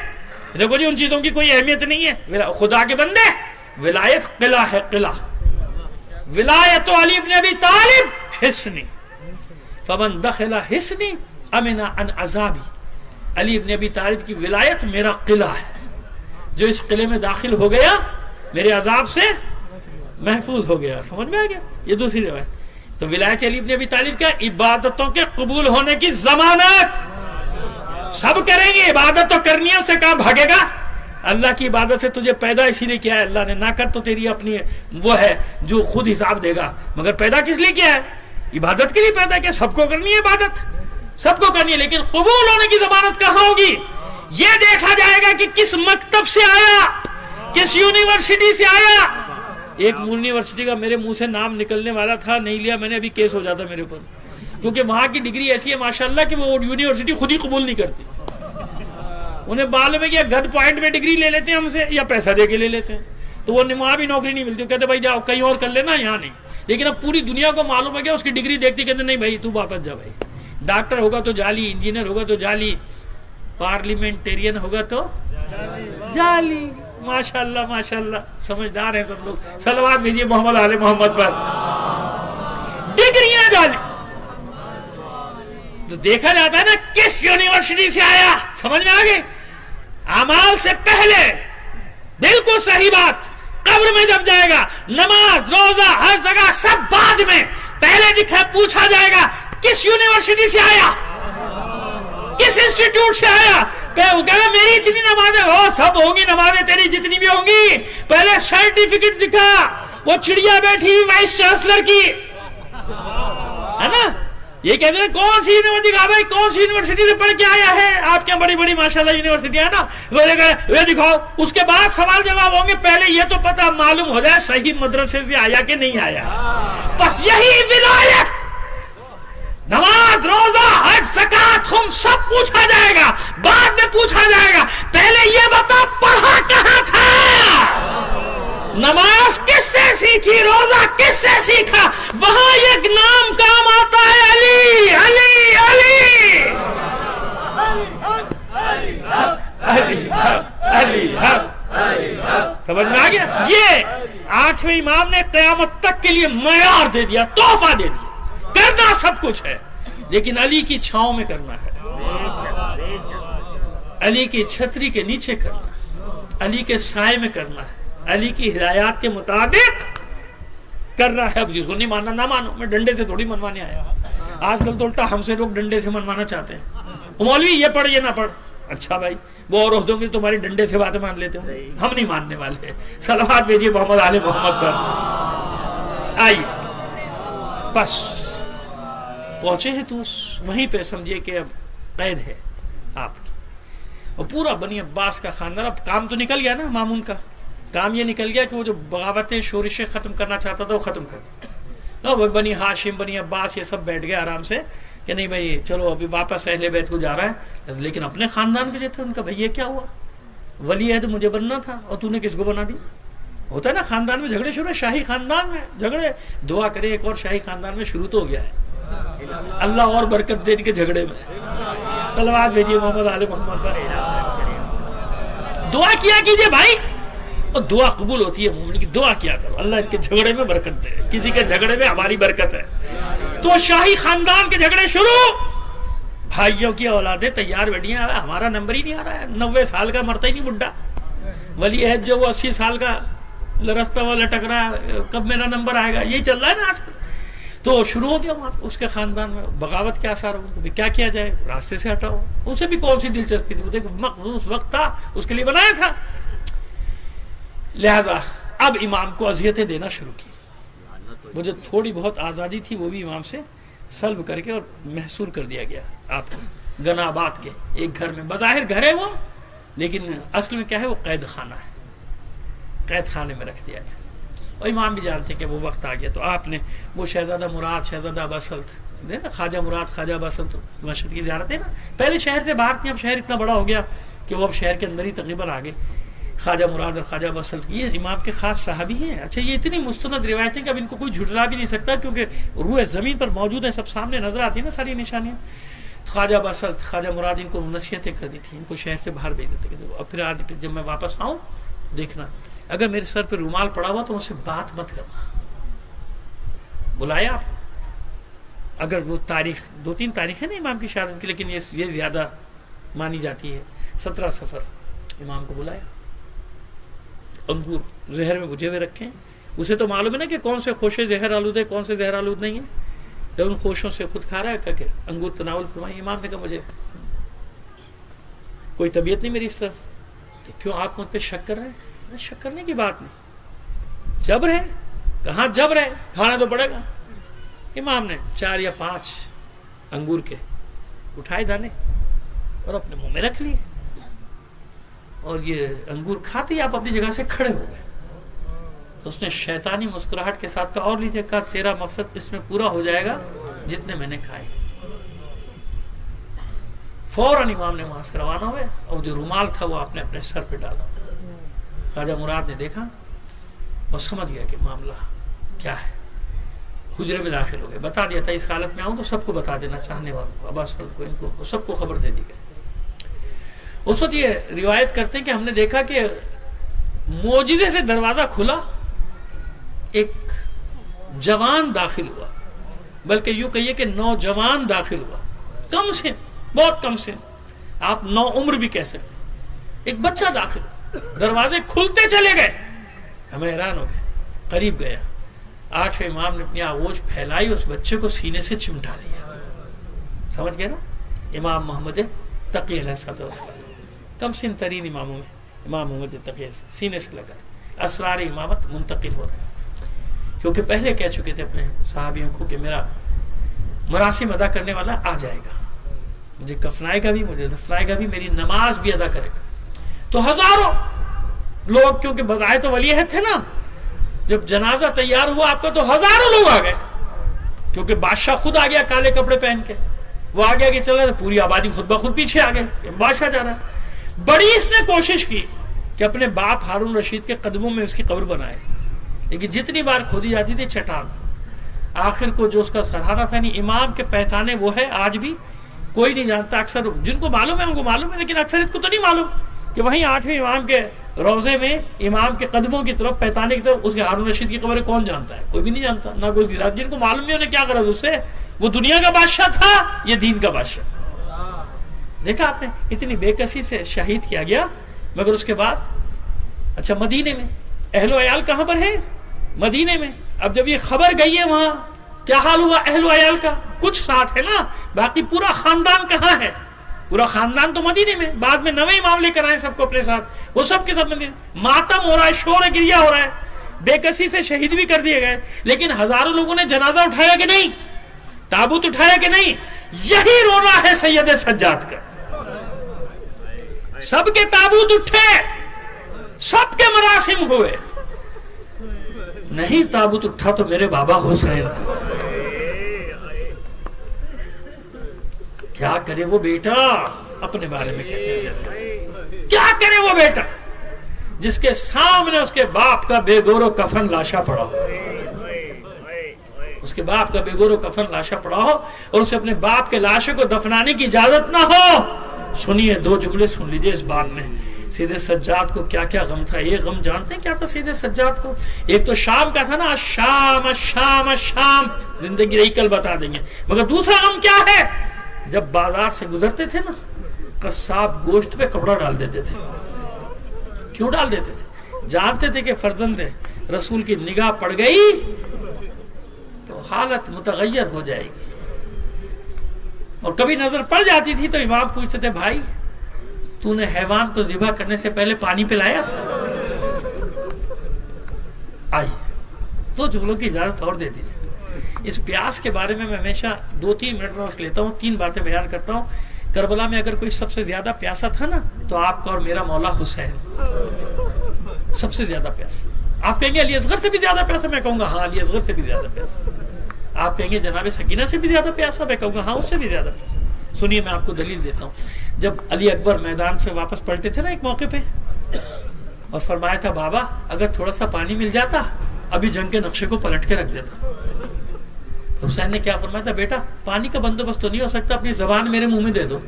دیکھو جی, ان چیزوں کی کوئی اہمیت نہیں ہے. خدا کے بندے, ولایت قلعہ ہے, قلعہ. ولایت علی ابن ابی طالب حصنی, فمن دخل حصنی امن عن عذابی. علی ابن ابی طالب کی ولایت میرا قلعہ ہے, جو اس قلعے میں داخل ہو گیا میرے عذاب سے محفوظ ہو گیا. سمجھ میں آ گیا؟ یہ دوسری روایت. تو ولایت علی ابن ابی طالب کیا عبادتوں کے قبول ہونے کی ضمانت. سب کریں گے عبادت تو کرنی ہے, اس سے کہاں بھاگے گا؟ اللہ کی عبادت سے تجھے پیدا اسی لیے کیا ہے اللہ نے, نہ کر تو تیری اپنی وہ ہے جو خود حساب دے گا, مگر پیدا کس لیے کیا ہے؟ عبادت کے لیے پیدا کیا. سب کو کرنی ہے عبادت, سب کو کرنی ہے, لیکن قبول ہونے کی ضمانت کہاں ہوگی؟ یہ دیکھا جائے گا کہ کس مکتب سے آیا, کس یونیورسٹی سے آیا. ایک یونیورسٹی کا میرے منہ سے نام نکلنے والا تھا, نہیں لیا میں نے, ابھی کیس ہو جاتا میرے اوپر, کیونکہ وہاں کی ڈگری ایسی ہے ماشاءاللہ کہ وہ یونیورسٹی خود ہی قبول نہیں کرتی. انہیں معلوم ہے کہ گن پوائنٹ میں ڈگری لے لیتے ہیں ہم سے, یا پیسہ دے کے لے لیتے ہیں, تو وہ وہاں بھی نوکری نہیں ملتی, کہتے بھائی جاؤ کہیں اور کر لینا, یہاں نہیں. لیکن اب پوری دنیا کو معلوم ہے کہ اس کی ڈگری دیکھتی, کہتے نہیں بھائی تو واپس جا بھائی. ڈاکٹر ہوگا تو جعلی, انجینئر ہوگا تو جعلی, پارلیمنٹیرین ہوگا تو جعلی. ماشاءاللہ ماشاءاللہ سمجھدار ہیں سب لوگ. صلوات بھیجیے محمد آل محمد پر. ڈگریاں جعلی. تو دیکھا جاتا ہے نا کس یونیورسٹی سے آیا, سمجھ میں آگے. اعمال سے پہلے بالکل صحیح بات, قبر میں جب جائے گا نماز روزہ ہر جگہ سب بعد میں, پہلے پوچھا جائے گا کس یونیورسٹی سے آیا, کس انسٹیٹیوٹ سے آیا. وہ کہے میری اتنی نمازیں ہو, سب ہوں گی نمازیں تیری جتنی بھی ہوں گی, پہلے سرٹیفکیٹ دکھا. وہ چڑیا بیٹھی وائس چانسلر کی ہے نا, یہ کہتے ہیں کون سی یونیورسٹی کا بھائی, کون سی یونیورسٹی سے پڑھ کے آیا ہے, آپ کے بڑی بڑی ماشاءاللہ یونیورسٹی ہے نا, وہ دکھاؤ. اس کے بعد سوال جواب ہوں گے, پہلے یہ تو پتہ معلوم ہو جائے صحیح مدرسے سے آیا کہ نہیں آیا. بس یہی ولایت, نماز روزہ حج زکات خم سب پوچھا جائے گا, بعد میں پوچھا جائے گا پہلے یہ بتا پڑھا کہاں تھا, نماز کس سے سیکھی, روزہ کس سے سیکھا. وہاں ایک نام کام آتا ہے, علی علی علی علی علی. سمجھ میں آ گیا. یہ 8ویں امام نے قیامت تک کے لیے معیار دے دیا, تحفہ دے دیا. کرنا سب کچھ ہے, لیکن علی کی چھاؤں میں کرنا ہے, علی کی چھتری کے نیچے کرنا, علی کے سائے میں کرنا ہے, علی کی ہدایات کے مطابق کرنا ہے. اب جس کو نہیں ماننا نہ مانو, میں ڈنڈے سے تھوڑی منوانے آیا. آج کل تو الٹا ہم سے لوگ ڈنڈے سے منوانا چاہتے ہیں. مولوی یہ پڑھ یہ نہ پڑھ, اچھا بھائی وہ اور عہدوں کی تمہاری ڈنڈے سے باتیں مان لیتے ہو, ہم نہیں ماننے والے. صلوات بھیجیے محمد آل محمد پر. آئیے بس پہنچے ہیں تو وہیں پہ سمجھے کہ اب قید ہے آپ کی, اور پورا بنی عباس کا خاندان. اب کام تو نکل گیا نا, مامون کا کام یہ نکل گیا کہ وہ جو بغاوتیں شورشیں ختم کرنا چاہتا تھا وہ ختم کر. بنی ہاشم بنی عباس یہ سب بیٹھ گئے آرام سے کہ نہیں بھائی چلو ابھی واپس اہل بیت کو جا رہا ہے, لیکن اپنے خاندان کے جو تھے ان کا بھائی یہ کیا ہوا, ولی عہد مجھے بننا تھا اور تو نے کس کو بنا دی. ہوتا ہے نا خاندان میں جھگڑے شروع, شاہی خاندان میں جھگڑے. دعا کرے ایک اور شاہی خاندان میں شروع تو ہو گیا ہے, اللہ اور برکت دے ان کے جھگڑے میں. صلوات بھیجیے محمد آل محمد پر. دعا کیا کیجئے بھائی, اور دعا قبول ہوتی ہے مومن کی. دعا کیا کرو اللہ ان کے جھگڑے میں برکت دے, کسی کے جھگڑے میں ہماری برکت ہے. تو شاہی خاندان کے جھگڑے شروع, بھائیوں کی اولادیں تیار بیٹھی ہیں, ہمارا نمبر ہی نہیں آ رہا ہے, 90 سال کا مرتا ہی نہیں بڈھا. ولی عہد جو وہ 80 سال کا لرستا ہوا لٹک رہا ہے, کب میرا نمبر آئے گا, یہی چل رہا ہے نا آج کل. تو شروع ہو گیا وہاں اس کے خاندان میں بغاوت کے آثار ہو, کیا کیا جائے, راستے سے ہٹاؤ. اسے بھی کون سی دلچسپی تھی, وہ دیکھ مخصوص وقت تھا اس کے لیے بنایا تھا. لہذا اب امام کو اذیتیں دینا شروع کی. وہ جو تھوڑی بہت آزادی تھی وہ بھی امام سے سلب کر کے اور محصور کر دیا گیا آپ کو گناباد کے ایک گھر میں. بظاہر گھر ہے وہ, لیکن اصل میں کیا ہے, وہ قید خانہ ہے, قید خانے میں رکھ دیا گیا. اور امام بھی جانتے کہ وہ وقت آ گیا. تو آپ نے وہ شہزادہ مراد, شہزادہ اباسلط, خواجہ مراد, خواجہ اباسلط مشہد کی زیارت ہے نا, پہلے شہر سے باہر تھی, اب شہر اتنا بڑا ہو گیا کہ وہ اب شہر کے اندر ہی تقریباً آ گئے. خواجہ مراد اور خواجہ اباسلط یہ امام کے خاص صحابی ہیں. اچھا یہ اتنی مستند روایتیں کہ اب ان کو کوئی جھٹلا بھی نہیں سکتا, کیونکہ روح زمین پر موجود ہے, سب سامنے نظر آتی ہے نا ساری نشانیاں. خواجہ اباسلط, خواجہ مراد ان کو نصیحتیں کر دی تھی, ان کو شہر سے باہر بھیج دیتے کہ اب پھر آج جب میں واپس آؤں دیکھنا اگر میرے سر پہ رومال پڑا ہوا تو ان سے بات مت کرنا. بلایا آپ, اگر وہ تاریخ 2-3 تاریخ ہے نا امام کی شہادت کی, لیکن یہ زیادہ مانی جاتی ہے. 17 صفر امام کو بلایا, انگور زہر میں بجھے ہوئے رکھیں. اسے تو معلوم ہے نا کہ کون سے خوشے زہر آلود ہے, کون سے زہر آلود نہیں ہے. جب ان خوشوں سے خود کھا رہا ہے کہ انگور تناول فرمائیں. امام نے کہا مجھے کوئی طبیعت نہیں میری اس طرف. کیوں آپ مجھ پہ شک کر رہے ہیں؟ شک کرنے کی بات نہیں. جبر ہے. کہاں جبر ہے؟ کھانا تو پڑے گا. امام نے 4 یا 5 انگور کے اٹھائے دانے اور اپنے منہ میں رکھ لیے, اور یہ انگور کھاتے ہی آپ اپنی جگہ سے کھڑے ہو گئے. تو اس نے شیطانی مسکراہٹ کے ساتھ کہا اور لیجیے. کہا تیرا مقصد اس میں پورا ہو جائے گا جتنے میں نے کھائے. فوراً امام نے وہاں سے روانہ ہوئے اور جو رومال تھا وہ آپ نے اپنے سر پہ ڈالا. خواجہ مراد نے دیکھا اور سمجھ گیا کہ معاملہ کیا ہے. حجرے میں داخل ہو گئے. بتا دیا تھا اس حالت میں آؤں تو سب کو بتا دینا چاہنے والوں کو, عباس کو, ان کو سب کو خبر دے دی گئی. اس وقت یہ روایت کرتے ہیں کہ ہم نے دیکھا کہ معجزے سے دروازہ کھلا, ایک جوان داخل ہوا, بلکہ یوں کہیے کہ نوجوان داخل ہوا, کم سن, بہت کم سن, آپ نو عمر بھی کہہ سکتے. ایک بچہ داخل, دروازے کھلتے چلے گئے. ہمیں حیران ہو گئے. قریب گیا, 8ویں امام نے اپنی آغوش پھیلائی, اس بچے کو سینے سے چمٹا لیا. سمجھ گئے نا, امام محمد تقی علیہ السلام, کم سن ترین اماموں میں امام محمد تقی سینے سے لگا اسرار امامت منتقل ہو رہے ہیں. کیونکہ پہلے کہہ چکے تھے اپنے صحابیوں کو کہ میرا مراسم ادا کرنے والا آ جائے گا, مجھے کفنائے گا بھی, مجھے دفنائے گا بھی, میری نماز بھی ادا کرے گا. تو ہزاروں لوگ, کیونکہ بظاہر تو ولی عہد تھے نا, جب جنازہ تیار ہوا آپ کا تو ہزاروں لوگ آ گئے, کیونکہ بادشاہ خود آ گیا کالے کپڑے پہن کے. وہ آ گیا کہ چل رہا ہے, پوری آبادی خود بخود پیچھے آ گئے, بادشاہ جا رہا ہے. بڑی اس نے کوشش کی کہ اپنے باپ ہارون رشید کے قدموں میں اس کی قبر بنائے, لیکن جتنی بار کھودی جاتی تھی چٹان. آخر کو جو اس کا سرحانہ تھا, نہیں امام کے پہچانے وہ ہے, آج بھی کوئی نہیں جانتا. اکثر جن کو معلوم ہے ان کو معلوم ہے, لیکن اکثریت کو تو نہیں معلوم کہ وہیں 8ویں امام کے روضے میں امام کے قدموں کی طرف, پہچانے کی طرف اس کے ہارون رشید کی قبر کون جانتا ہے؟ کوئی بھی نہیں جانتا, نہ کوئی اس کی. جن کو معلوم نہیں انہیں کیا غرض اس سے, وہ دنیا کا بادشاہ تھا, یہ دین کا بادشاہ. دیکھا آپ نے, اتنی بے کسی سے شہید کیا گیا. مگر اس کے بعد اچھا مدینے میں اہل و عیال کہاں پر ہے؟ مدینے میں. اب جب یہ خبر گئی ہے وہاں, کیا حال ہوا اہل و عیال کا؟ کچھ ساتھ ہے نا, باقی پورا خاندان کہاں ہے؟ پورا خاندان تو مدینے میں. بعد میں 9 امام لے کر آئے سب کو اپنے ساتھ, وہ سب کے سب مدینے. ماتم ہو رہا ہے, شور گریا ہو رہا ہے, بے کسی سے شہید بھی کر دیے گئے. لیکن ہزاروں لوگوں نے جنازہ اٹھایا کہ نہیں؟ تابوت اٹھایا کہ نہیں؟ یہی رونا ہے سید سجاد کا. سب کے تابوت اٹھے, سب کے مراسم ہوئے, نہیں تابوت اٹھا تو میرے بابا حسین. کیا کرے وہ بیٹا, اپنے بارے میں کہتے ہیں, کیا کرے وہ بیٹا جس کے سامنے اس کے باپ کا بے گور و کفن لاشا پڑا ہو, اس کے باپ کا بے گور و کفن لاشا پڑا ہو, اور اسے اپنے باپ کے لاشے کو دفنانے کی اجازت نہ ہو. سنیے 2 جملے سن لیجئے اس بات میں. سید سجاد کو کیا کیا غم تھا, یہ غم جانتے ہیں کیا تھا سید سجاد کو؟ ایک تو شام کا تھا نا, شام شام شام, زندگی رہی کل بتا دیں گے. مگر دوسرا غم کیا ہے؟ جب بازار سے گزرتے تھے نا, قصاب گوشت پہ کپڑا ڈال دیتے تھے. کیوں ڈال دیتے تھے؟ جانتے تھے کہ فرزند رسول کی نگاہ پڑ گئی تو حالت متغیر ہو جائے گی. اور کبھی نظر پڑ جاتی تھی تو امام پوچھتے تھے, بھائی تو نے حیوان کو ذبح کرنے سے پہلے پانی پلایا تھا؟ آئیے 2 جملوں کی اجازت اور دے دیجیے. اس پیاس کے بارے میں ہمیشہ 2-3 منٹ میں بس لیتا ہوں, 3 باتیں بیان کرتا ہوں. کربلا میں اگر کوئی سب سے زیادہ پیاسا تھا نا تو آپ کا اور میرا مولا حسین سب سے زیادہ پیاسا. آپ کہیں گے علی اصغر سے بھی زیادہ پیاسا, میں کہوں گا ہاں علی اصغر سے بھی زیادہ پیاسا. آپ کہیں گے جناب سکینہ سے بھی زیادہ پیاسا, میں کہوں گا ہاں اس سے بھی زیادہ پیاسا. سنیے میں آپ کو دلیل دیتا ہوں. جب علی اکبر میدان سے واپس پلٹے تھے نا ایک موقع پہ, اور فرمایا تھا بابا اگر تھوڑا سا پانی مل جاتا ابھی جنگ کے نقشے کو پلٹ کے رکھ دیتا. حسین نے کیا فرمایا تھا, بیٹا پانی کا بندوبست تو نہیں ہو سکتا, اپنی زبان میرے منہ میں دے دو.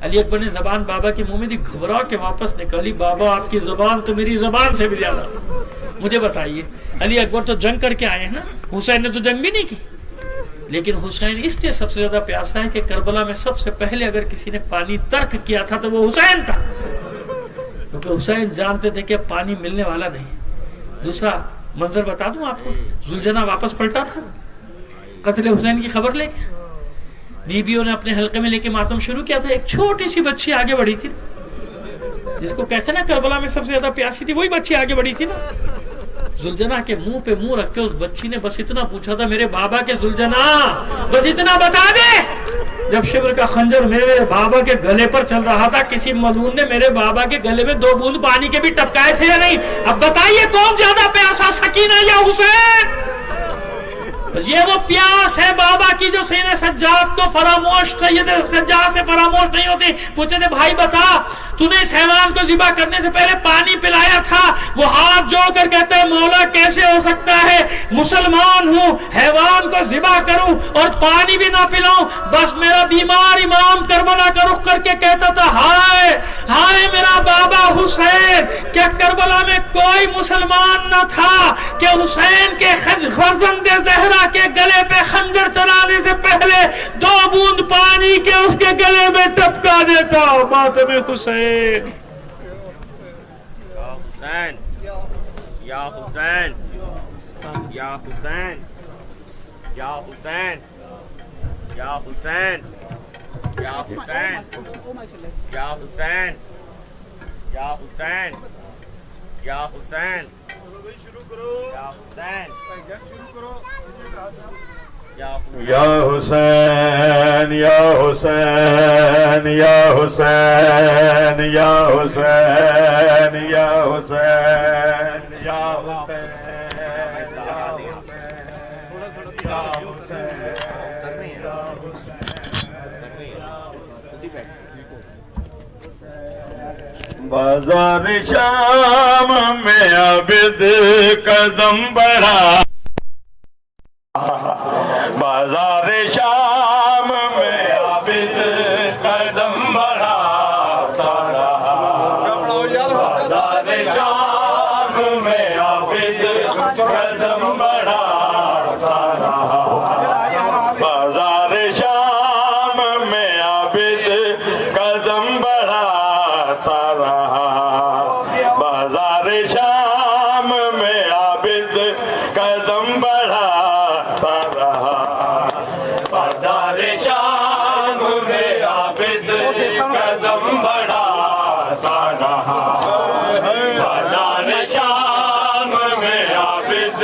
علی اکبر نے زبان بابا کے منہ میں دی, گھبرا کے واپس نکالی. بابا آپ کی زبان تو میری زبان سے بھی زیادہ. مجھے بتائیے علی اکبر تو جنگ کر کے آئے ہیں نا, حسین نے تو جنگ بھی نہیں کی. لیکن حسین اس لیے سب سے زیادہ پیاسا ہے کہ کربلا میں سب سے پہلے اگر کسی نے پانی ترک کیا تھا تو وہ حسین تھا, کیونکہ حسین جانتے تھے کہ پانی ملنے والا نہیں. دوسرا منظر بتا دوں آپ کو, ذوالجناح واپس پلٹا تھا, قتل حسین کی خبر لے کے بیویوں نے اپنے حلقے میں لے کے ماتم شروع کیا تھا. ایک چھوٹی سی بچی آگے بڑھی تھی جس کو کہتے ہیں نا کربلا میں سب سے زیادہ پیاسی تھی, وہی بچی آگے بڑھی تھی نا. زلجنا کے منہ پہ منہ رکھ کے اس بچی نے بس اتنا پوچھا تھا, میرے بابا کے زلجنا بس اتنا بتا دے. جب شبر کا خنجر میرے بابا کے گلے پر چل رہا تھا, کسی ملعون نے میرے بابا کے گلے میں 2 بوند پانی کے بھی ٹپکائے تھے یا نہیں؟ اب بتائیے کون زیادہ پیاسا, سکینہ یا حسین؟ یہ وہ پیاس ہے بابا کی جو سید سجاد کو فراموش, سید سجاد سے فراموش نہیں ہوتی. پوچھتے تھے بھائی بتا, تو نے اس حیوان کو ذبح کرنے سے پہلے پانی پلایا تھا؟ وہ ہاتھ جوڑ کر کہتا ہے مولا کیسے ہو سکتا ہے, مسلمان ہوں, حیوان کو ذبح کروں اور پانی بھی نہ پلاؤں؟ بس میرا بیمار امام کربلا کا رخ کر کے کہتا تھا ہائے ہائے میرا بابا حسین. کیا کربلا میں کوئی مسلمان نہ تھا کہ حسین کے فرزند زہرا کے گلے پہ خنجر چلانے سے پہلے 2 بوند پانی کے اس کے گلے میں ٹپکا دیتا؟ ماتم حسین. یا حسین, یا حسین, یا حسین, یا حسین, یا حسین, یا حسین, یا حسین, یا حسین, یا حسین, یا حسین, یا حسین, یا حسین, یا حسین, یا حسین, یا حسین, بازار شام میں عابد قدم بڑھا, بازار شام میں عابد قدم بڑھاتا رہا, بازار شام میں عابد قدم بڑھاتا رہا, بازار شام میں عابد قدم بڑھاتا رہا, بازار شام میں عابد قدم بڑھاتا رہا, بازار شام میں عابد قدم بڑھاتا رہا, بازار شام میں عابد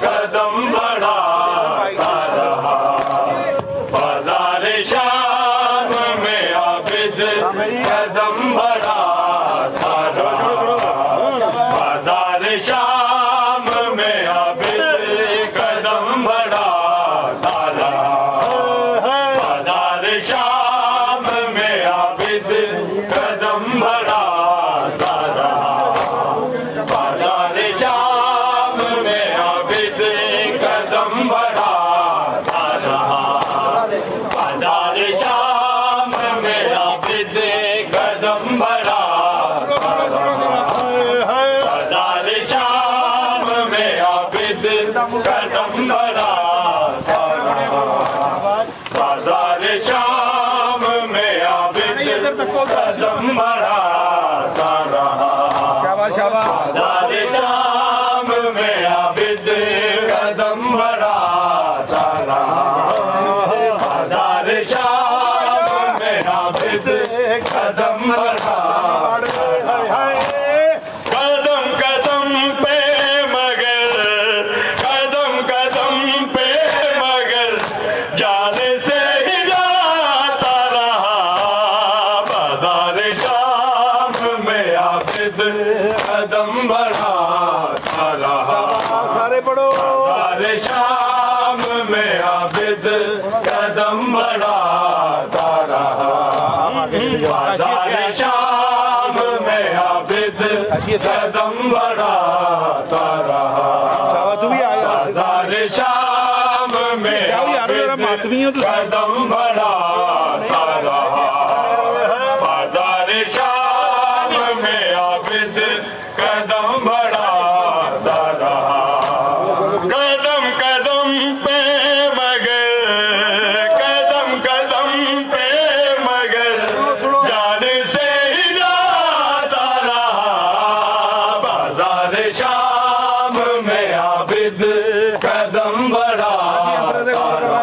قدم بڑھاتا رہا, بازار شام میں عابد قدم بڑھاتا رہا, بازار شام میں عابد قدم بڑھاتا رہا, بازار شام میں عابد قدم بڑھاتا رہا, بازار شام میں عابد قدم بڑھاتا رہا, بازار شام میں عابد قدم بڑھاتا رہا, بازار شام میں عابد قدم بڑھاتا رہا, بازار شام میں عابد قدم بڑھاتا رہا, بازار شام میں عابد قدم بڑھاتا رہا, بازار شام میں عابد قدم بڑھاتا رہا, قدم قدم پہ مگر, قدم قدم پہ مگر جانے سے ہی جاتا رہا, بازار شام میں عابد قدم بڑھاتا رہا, سارے پڑھو, بازار شام میں عابد قدم بڑھاتا رہا, بازار شام میں عابد قدم بڑھاتا رہا, بازار شام میں عابد قدم بڑھاتا رہا, بازار شام میں عابد قدم بڑھاتا رہا, قدم قدم پہ مگر, قدم قدم پہ مگر جانے سے ہی جاتا رہا, بازار شام میں عابد قدم بڑھاتا رہا,